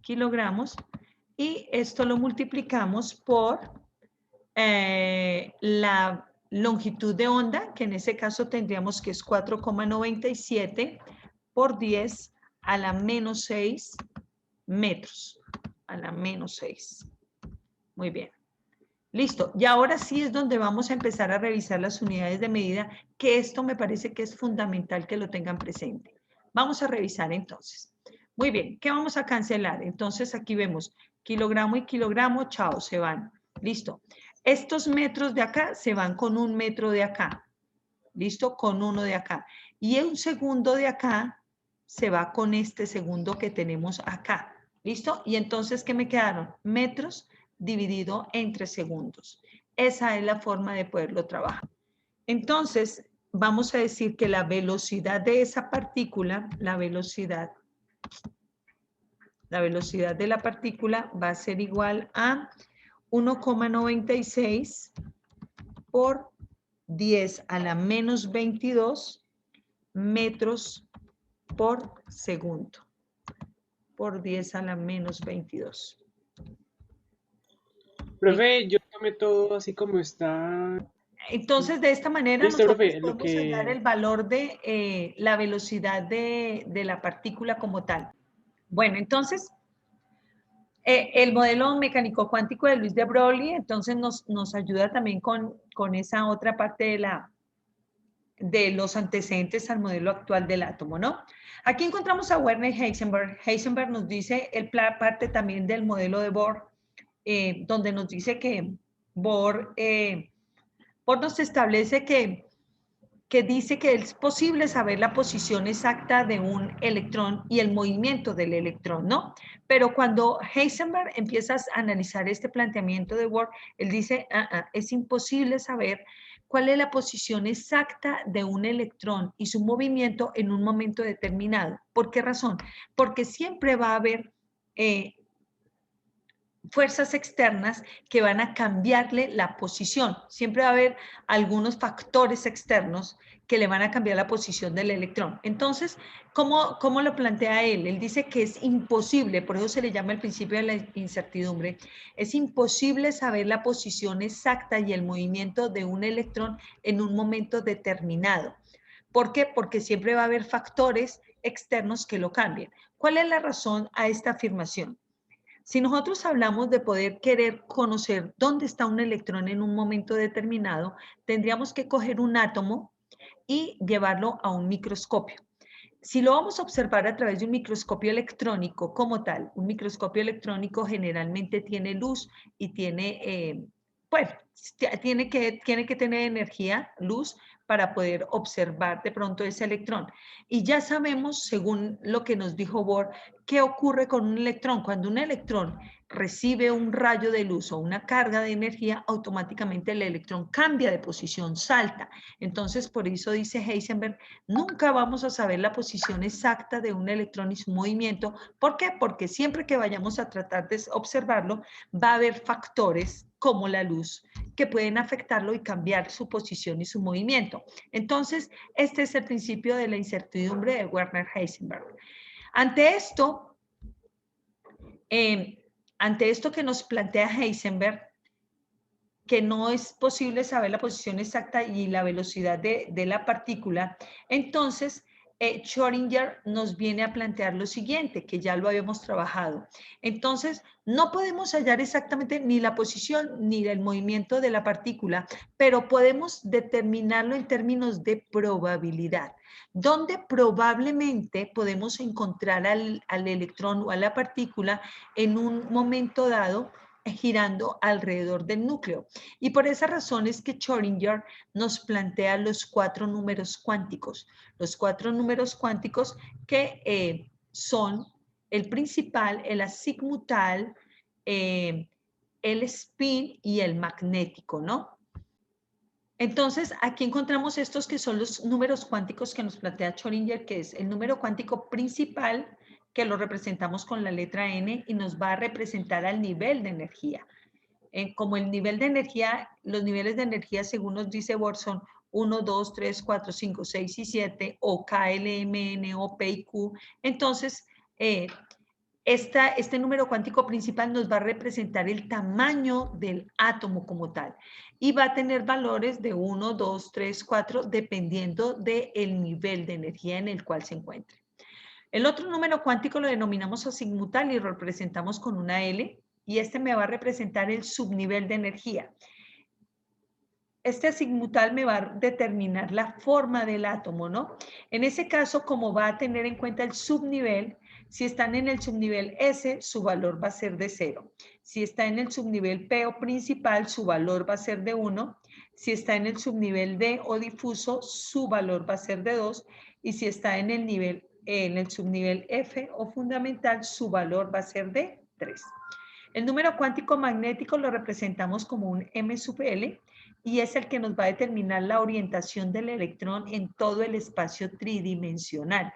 kilogramos. Y esto lo multiplicamos por la longitud de onda, que en ese caso tendríamos que es 4,97 por 10 a la menos 6 metros. A la menos 6. Muy bien. Listo. Y ahora sí es donde vamos a empezar a revisar las unidades de medida, que esto me parece que es fundamental que lo tengan presente. Vamos a revisar entonces. Muy bien, ¿qué vamos a cancelar? Entonces aquí vemos kilogramo y kilogramo, chao, se van. Listo. Estos metros de acá se van con 1 metro de acá. ¿Listo? Con 1 de acá. Y un segundo de acá se va con este segundo que tenemos acá. ¿Listo? Y entonces, ¿qué me quedaron? Metros dividido entre segundos. Esa es la forma de poderlo trabajar. Entonces, vamos a decir que la velocidad de esa partícula, la velocidad de la partícula va a ser igual a 1,96 por 10 a la menos 22 metros por segundo. Por 10 a la menos 22. Profe, yo tomé todo así como está. Entonces, de esta manera Listo, nosotros profe, lo podemos hallar que... el valor de la velocidad de la partícula como tal. Bueno, entonces, el modelo mecánico cuántico de Luis de Broglie, entonces nos ayuda también con esa otra parte de los antecedentes al modelo actual del átomo, ¿no? Aquí encontramos a Werner Heisenberg. Heisenberg nos dice parte también del modelo de Bohr, donde nos dice que Bohr nos establece que dice que es posible saber la posición exacta de un electrón y el movimiento del electrón, ¿no? Pero cuando Heisenberg empieza a analizar este planteamiento de Bohr, él dice, es imposible saber cuál es la posición exacta de un electrón y su movimiento en un momento determinado. ¿Por qué razón? Porque siempre va a haber fuerzas externas que van a cambiarle la posición. Siempre va a haber algunos factores externos que le van a cambiar la posición del electrón. Entonces, ¿cómo lo plantea él? Él dice que es imposible, por eso se le llama el principio de la incertidumbre, es imposible saber la posición exacta y el movimiento de un electrón en un momento determinado. ¿Por qué? Porque siempre va a haber factores externos que lo cambien. ¿Cuál es la razón a esta afirmación? Si nosotros hablamos de poder querer conocer dónde está un electrón en un momento determinado, tendríamos que coger un átomo y llevarlo a un microscopio. Si lo vamos a observar a través de un microscopio electrónico como tal, un microscopio electrónico generalmente tiene luz y tiene, bueno, tiene que tener energía, luz, para poder observar de pronto ese electrón. Y ya sabemos, según lo que nos dijo Bohr, qué ocurre con un electrón. Cuando un electrón recibe un rayo de luz o una carga de energía, automáticamente el electrón cambia de posición, salta. Entonces, por eso dice Heisenberg, nunca vamos a saber la posición exacta de un electrón y su movimiento. ¿Por qué? Porque siempre que vayamos a tratar de observarlo, va a haber factores como la luz que pueden afectarlo y cambiar su posición y su movimiento. Entonces, este es el principio de la incertidumbre de Werner Heisenberg. Ante esto que nos plantea Heisenberg, que no es posible saber la posición exacta y la velocidad de la partícula, entonces Schrödinger nos viene a plantear lo siguiente, que ya lo habíamos trabajado. Entonces, no podemos hallar exactamente ni la posición ni el movimiento de la partícula, pero podemos determinarlo en términos de probabilidad, donde probablemente podemos encontrar al electrón o a la partícula en un momento dado girando alrededor del núcleo. Y por esa razón es que Schrödinger nos plantea los 4 números cuánticos. Los 4 números cuánticos que son el principal, el azimutal, el spin y el magnético, ¿no? Entonces, aquí encontramos estos que son los números cuánticos que nos plantea Schrödinger, que es el número cuántico principal, que lo representamos con la letra N y nos va a representar al nivel de energía. Como el nivel de energía, los niveles de energía, según nos dice Bohr, son 1, 2, 3, 4, 5, 6 y 7, o K, L, M, N, O, P y Q. Entonces, este número cuántico principal nos va a representar el tamaño del átomo como tal y va a tener valores de 1, 2, 3, 4 dependiendo del nivel de energía en el cual se encuentre. El otro número cuántico lo denominamos azimutal y lo representamos con una L y este me va a representar el subnivel de energía. Este azimutal me va a determinar la forma del átomo, ¿no? En ese caso, como va a tener en cuenta el subnivel, Si están en el subnivel S, su valor va a ser de 0. Si está en el subnivel P o principal, su valor va a ser de 1. Si está en el subnivel D o difuso, su valor va a ser de 2. Y si está en el subnivel F o fundamental, su valor va a ser de 3. El número cuántico magnético lo representamos como un M sub L y es el que nos va a determinar la orientación del electrón en todo el espacio tridimensional.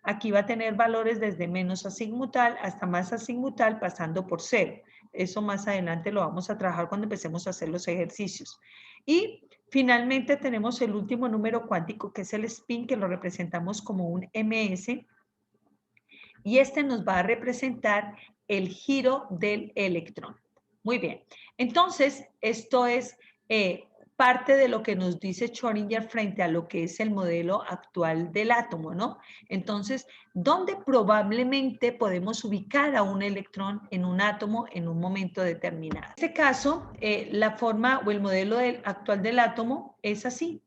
Aquí va a tener valores desde menos azimutal hasta más azimutal pasando por 0. Eso más adelante lo vamos a trabajar cuando empecemos a hacer los ejercicios. Y finalmente tenemos el último número cuántico que es el spin, que lo representamos como un MS. Y este nos va a representar el giro del electrón. Muy bien. Entonces, esto es parte de lo que nos dice Schrödinger frente a lo que es el modelo actual del átomo, ¿no? Entonces, ¿dónde probablemente podemos ubicar a un electrón en un átomo en un momento determinado? En este caso, la forma o el modelo actual del átomo es así.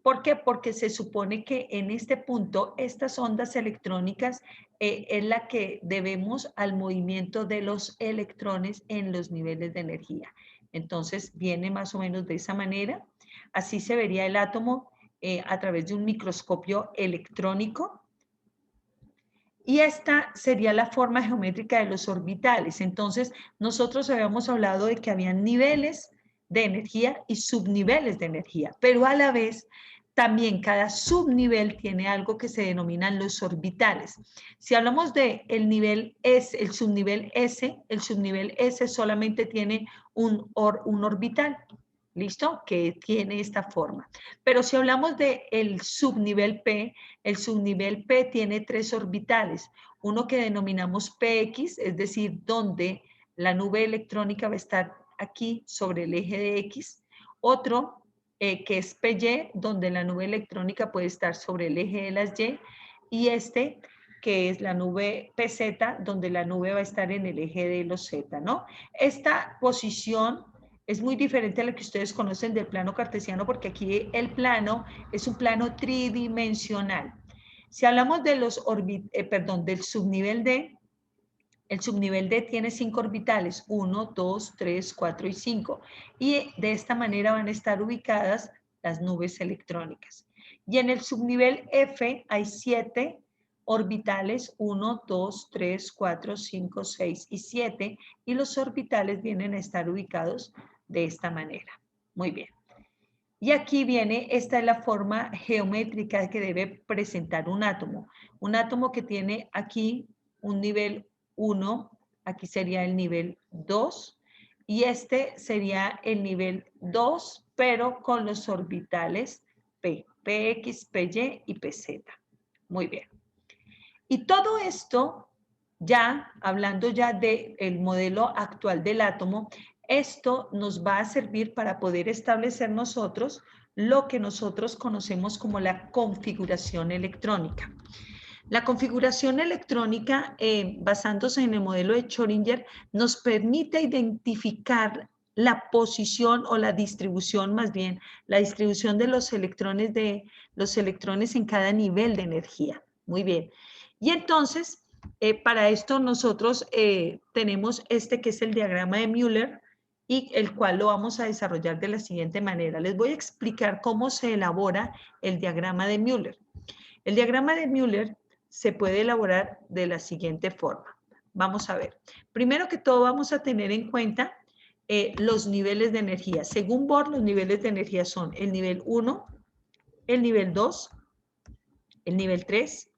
¿Por qué? Porque se supone que en este punto estas ondas electrónicas es la que debemos al movimiento de los electrones en los niveles de energía. Entonces viene más o menos de esa manera. Así se vería el átomo a través de un microscopio electrónico. Y esta sería la forma geométrica de los orbitales. Entonces nosotros habíamos hablado de que habían niveles de energía y subniveles de energía, pero a la vez también cada subnivel tiene algo que se denominan los orbitales. Si hablamos de el nivel S, el subnivel S solamente tiene un orbital, ¿listo? Que tiene esta forma. Pero si hablamos de el subnivel P tiene 3 orbitales. Uno que denominamos PX, es decir, donde la nube electrónica va a estar aquí sobre el eje de X. Otro que es PY, donde la nube electrónica puede estar sobre el eje de las Y. Y este que es la nube PZ, donde la nube va a estar en el eje de los Z, ¿no? Esta posición es muy diferente a lo que ustedes conocen del plano cartesiano, porque aquí el plano es un plano tridimensional. Si hablamos de del subnivel D, el subnivel D tiene 5 orbitales, 1, 2, 3, 4 y 5. Y de esta manera van a estar ubicadas las nubes electrónicas. Y en el subnivel F hay 7 orbitales, 1, 2, 3, 4, 5, 6 y 7. Y los orbitales vienen a estar ubicados de esta manera. Muy bien. Y aquí viene, esta es la forma geométrica que debe presentar un átomo. Un átomo que tiene aquí un nivel 1, aquí sería el nivel 2, y este sería el nivel 2, pero con los orbitales P, PX, PY y PZ. Muy bien. Y todo esto, ya hablando ya del modelo actual del átomo, esto nos va a servir para poder establecer nosotros lo que nosotros conocemos como la configuración electrónica. La configuración electrónica, basándose en el modelo de Schrödinger, nos permite identificar la posición o la distribución, más bien, la distribución de los electrones en cada nivel de energía. Muy bien. Y entonces, para esto nosotros tenemos este que es el diagrama de Müller, y el cual lo vamos a desarrollar de la siguiente manera. Les voy a explicar cómo se elabora el diagrama de Müller. El diagrama de Müller se puede elaborar de la siguiente forma. Vamos a ver. Primero que todo vamos a tener en cuenta los niveles de energía. Según Bohr, los niveles de energía son el nivel 1, el nivel 2, el nivel 3,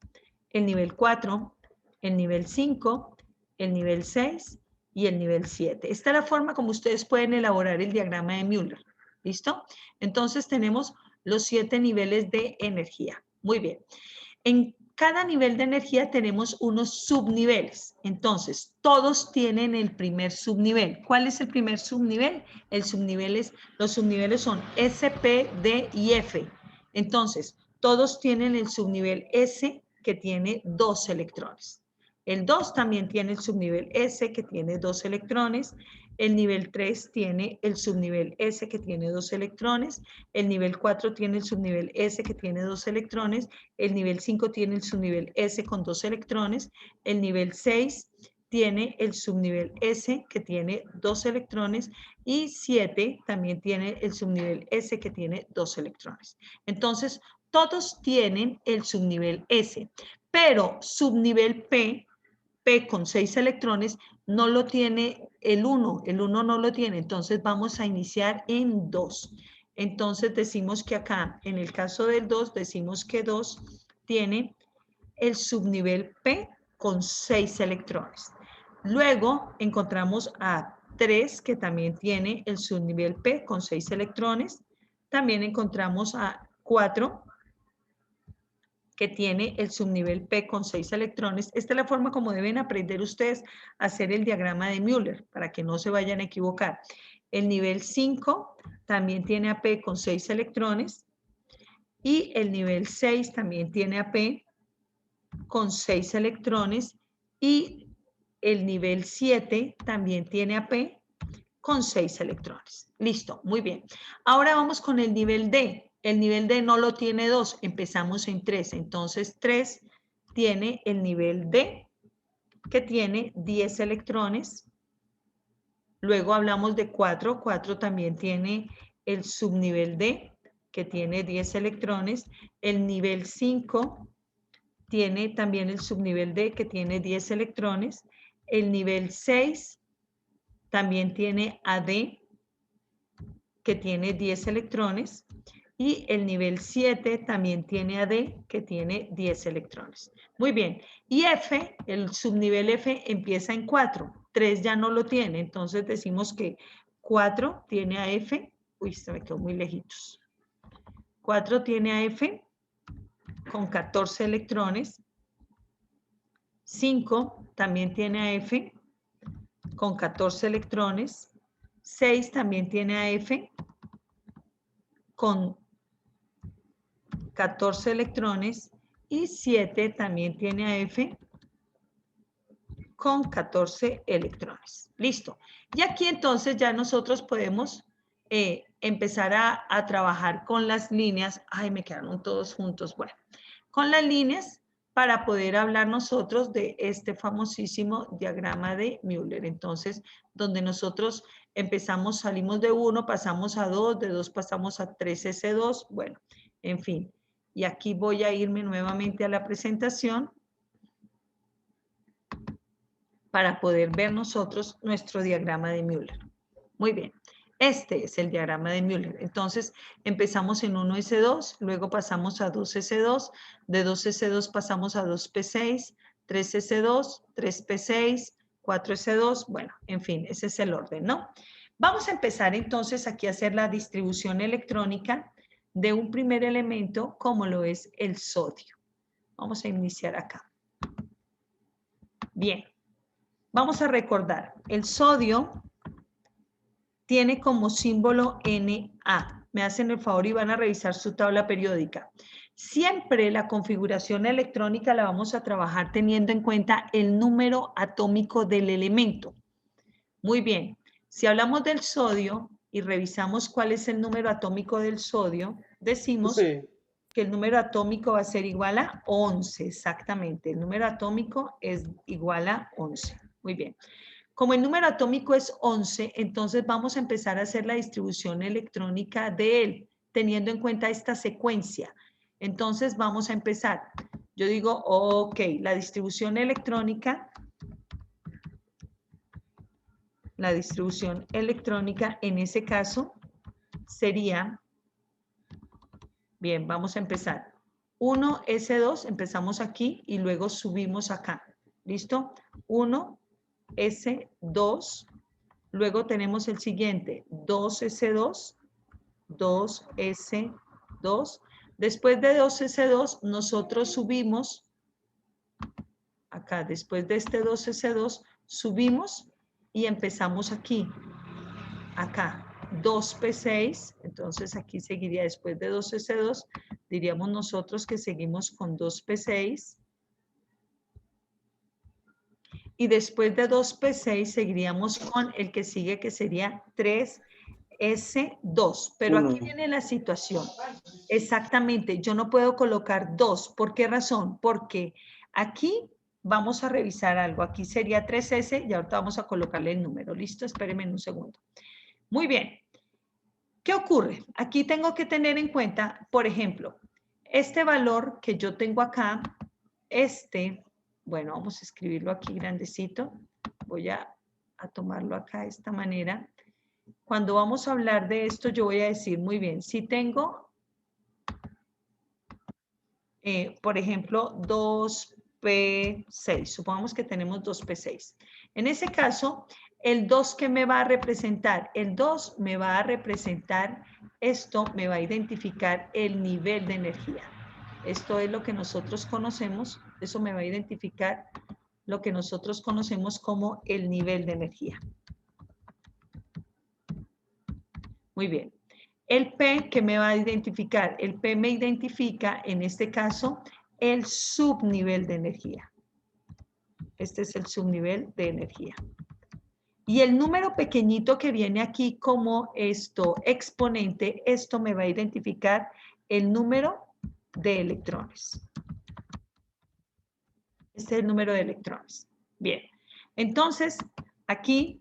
el nivel 4, el nivel 5, el nivel 6 y el nivel 7. Esta es la forma como ustedes pueden elaborar el diagrama de Müller. ¿Listo? Entonces tenemos los 7 niveles de energía. Muy bien. En cada nivel de energía tenemos unos subniveles. Entonces, todos tienen el primer subnivel. ¿Cuál es el primer subnivel? Los subniveles son S, P, D y F. Entonces, todos tienen el subnivel S, que tiene 2 electrones. El 2 también tiene el subnivel S, que tiene 2 electrones. El nivel 3 tiene el subnivel S que tiene 2 electrones. El nivel 4 tiene el subnivel S que tiene 2 electrones. El nivel 5 tiene el subnivel S con 2 electrones. El nivel 6 tiene el subnivel S que tiene 2 electrones. Y 7 también tiene el subnivel S que tiene 2 electrones. Entonces, todos tienen el subnivel S, pero subnivel P con 6 electrones, no lo tiene el 1 no lo tiene, entonces vamos a iniciar en 2. Entonces decimos que acá, en el caso del 2, decimos que 2 tiene el subnivel P con 6 electrones. Luego encontramos a 3 que también tiene el subnivel P con 6 electrones. También encontramos a 4 que tiene el subnivel P con 6 electrones. Esta es la forma como deben aprender ustedes a hacer el diagrama de Müller, para que no se vayan a equivocar. El nivel 5 también tiene a P con 6 electrones y el nivel 6 también tiene a P con 6 electrones y el nivel 7 también tiene a P con 6 electrones. Listo, muy bien. Ahora vamos con el nivel D. El nivel D no lo tiene 2, empezamos en 3. Entonces 3 tiene el nivel D, que tiene 10 electrones. Luego hablamos de 4. 4 también tiene el subnivel D, que tiene 10 electrones. El nivel 5 tiene también el subnivel D, que tiene 10 electrones. El nivel 6 también tiene AD, que tiene 10 electrones, y el nivel 7 también tiene AD, que tiene 10 electrones. Muy bien, y F, el subnivel F empieza en 4, 3 ya no lo tiene, entonces decimos que 4 tiene a F, uy, se me quedó muy lejitos. 4 tiene a F con 14 electrones, 5 también tiene a F con 14 electrones, 6 también tiene a F con 14 electrones y 7 también tiene a F con 14 electrones. Listo. Y aquí entonces ya nosotros podemos empezar a trabajar con las líneas. Ay, me quedaron todos juntos. Bueno, con las líneas para poder hablar nosotros de este famosísimo diagrama de Müller. Entonces, donde nosotros empezamos, salimos de 1, pasamos a 2, de 2 pasamos a 3S2, bueno, en fin. Y aquí voy a irme nuevamente a la presentación para poder ver nosotros nuestro diagrama de Müller. Muy bien. Este es el diagrama de Müller. Entonces, empezamos en 1S2, luego pasamos a 2S2, de 2S2 pasamos a 2P6, 3S2, 3P6, 4S2, bueno, en fin, ese es el orden, ¿no? Vamos a empezar entonces aquí a hacer la distribución electrónica de un primer elemento como lo es el sodio. Vamos a iniciar acá. Bien, vamos a recordar, el sodio tiene como símbolo Na. Me hacen el favor y van a revisar su tabla periódica. Siempre la configuración electrónica la vamos a trabajar teniendo en cuenta el número atómico del elemento. Muy bien, si hablamos del sodio y revisamos cuál es el número atómico del sodio, decimos que el número atómico va a ser igual a 11, exactamente. El número atómico es igual a 11. Muy bien. Como el número atómico es 11, entonces vamos a empezar a hacer la distribución electrónica de él, teniendo en cuenta esta secuencia. Entonces vamos a empezar. Yo digo, ok, la distribución electrónica en ese caso sería, bien, vamos a empezar. 1S2, empezamos aquí y luego subimos acá. ¿Listo? 1S2, luego tenemos el siguiente, 2S2, 2S2. Después de 2S2, nosotros subimos, acá, después de este 2S2, subimos y empezamos aquí, acá, 2P6, entonces aquí seguiría después de 2S2, diríamos nosotros que seguimos con 2P6. y después de 2P6 seguiríamos con el que sigue, que sería 3S2. Pero aquí viene la situación. Exactamente, yo no puedo colocar 2. ¿Por qué razón? Porque aquí vamos a revisar algo. Aquí sería 3S y ahorita vamos a colocarle el número. ¿Listo? Espérenme un segundo. Muy bien. ¿Qué ocurre? Aquí tengo que tener en cuenta, por ejemplo, este valor que yo tengo acá, bueno, vamos a escribirlo aquí grandecito. Voy a tomarlo acá de esta manera. Cuando vamos a hablar de esto, yo voy a decir, muy bien, si tengo, por ejemplo, 2P6, supongamos que tenemos 2P6. En ese caso, el 2 que me va a representar, el 2 me va a representar, esto me va a identificar el nivel de energía. Esto es lo que nosotros conocemos, eso me va a identificar lo que nosotros conocemos como el nivel de energía. Muy bien. El P que me va a identificar, el P me identifica en este caso el subnivel de energía. Este es el subnivel de energía. Y el número pequeñito que viene aquí como exponente, esto me va a identificar el número de electrones. Este es el número de electrones. Bien, entonces aquí,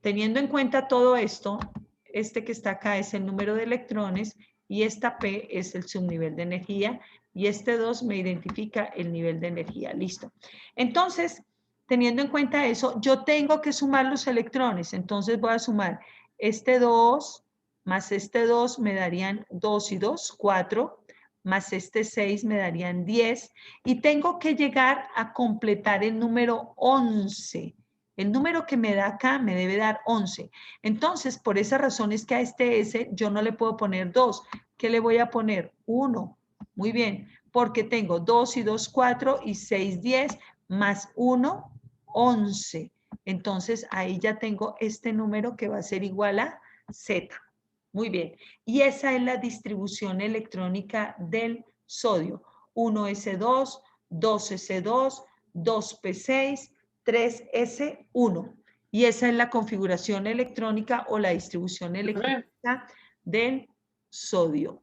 teniendo en cuenta todo esto, este que está acá es el número de electrones y esta P es el subnivel de energía y este 2 me identifica el nivel de energía. Listo. Entonces, teniendo en cuenta eso, yo tengo que sumar los electrones. Entonces voy a sumar este 2 más este 2 me darían 2 y 2, 4, más este 6 me darían 10 y tengo que llegar a completar el número 11. El número que me da acá me debe dar 11. Entonces, por esa razón es que a este S yo no le puedo poner 2. ¿Qué le voy a poner? 1. Muy bien, porque tengo 2 y 2, 4 y 6, 10, más 1, 11. Entonces, ahí ya tengo este número que va a ser igual a Z. Muy bien. Y esa es la distribución electrónica del sodio. 1S2, 2S2, 2P6, 3S1. Y esa es la configuración electrónica o la distribución electrónica del sodio.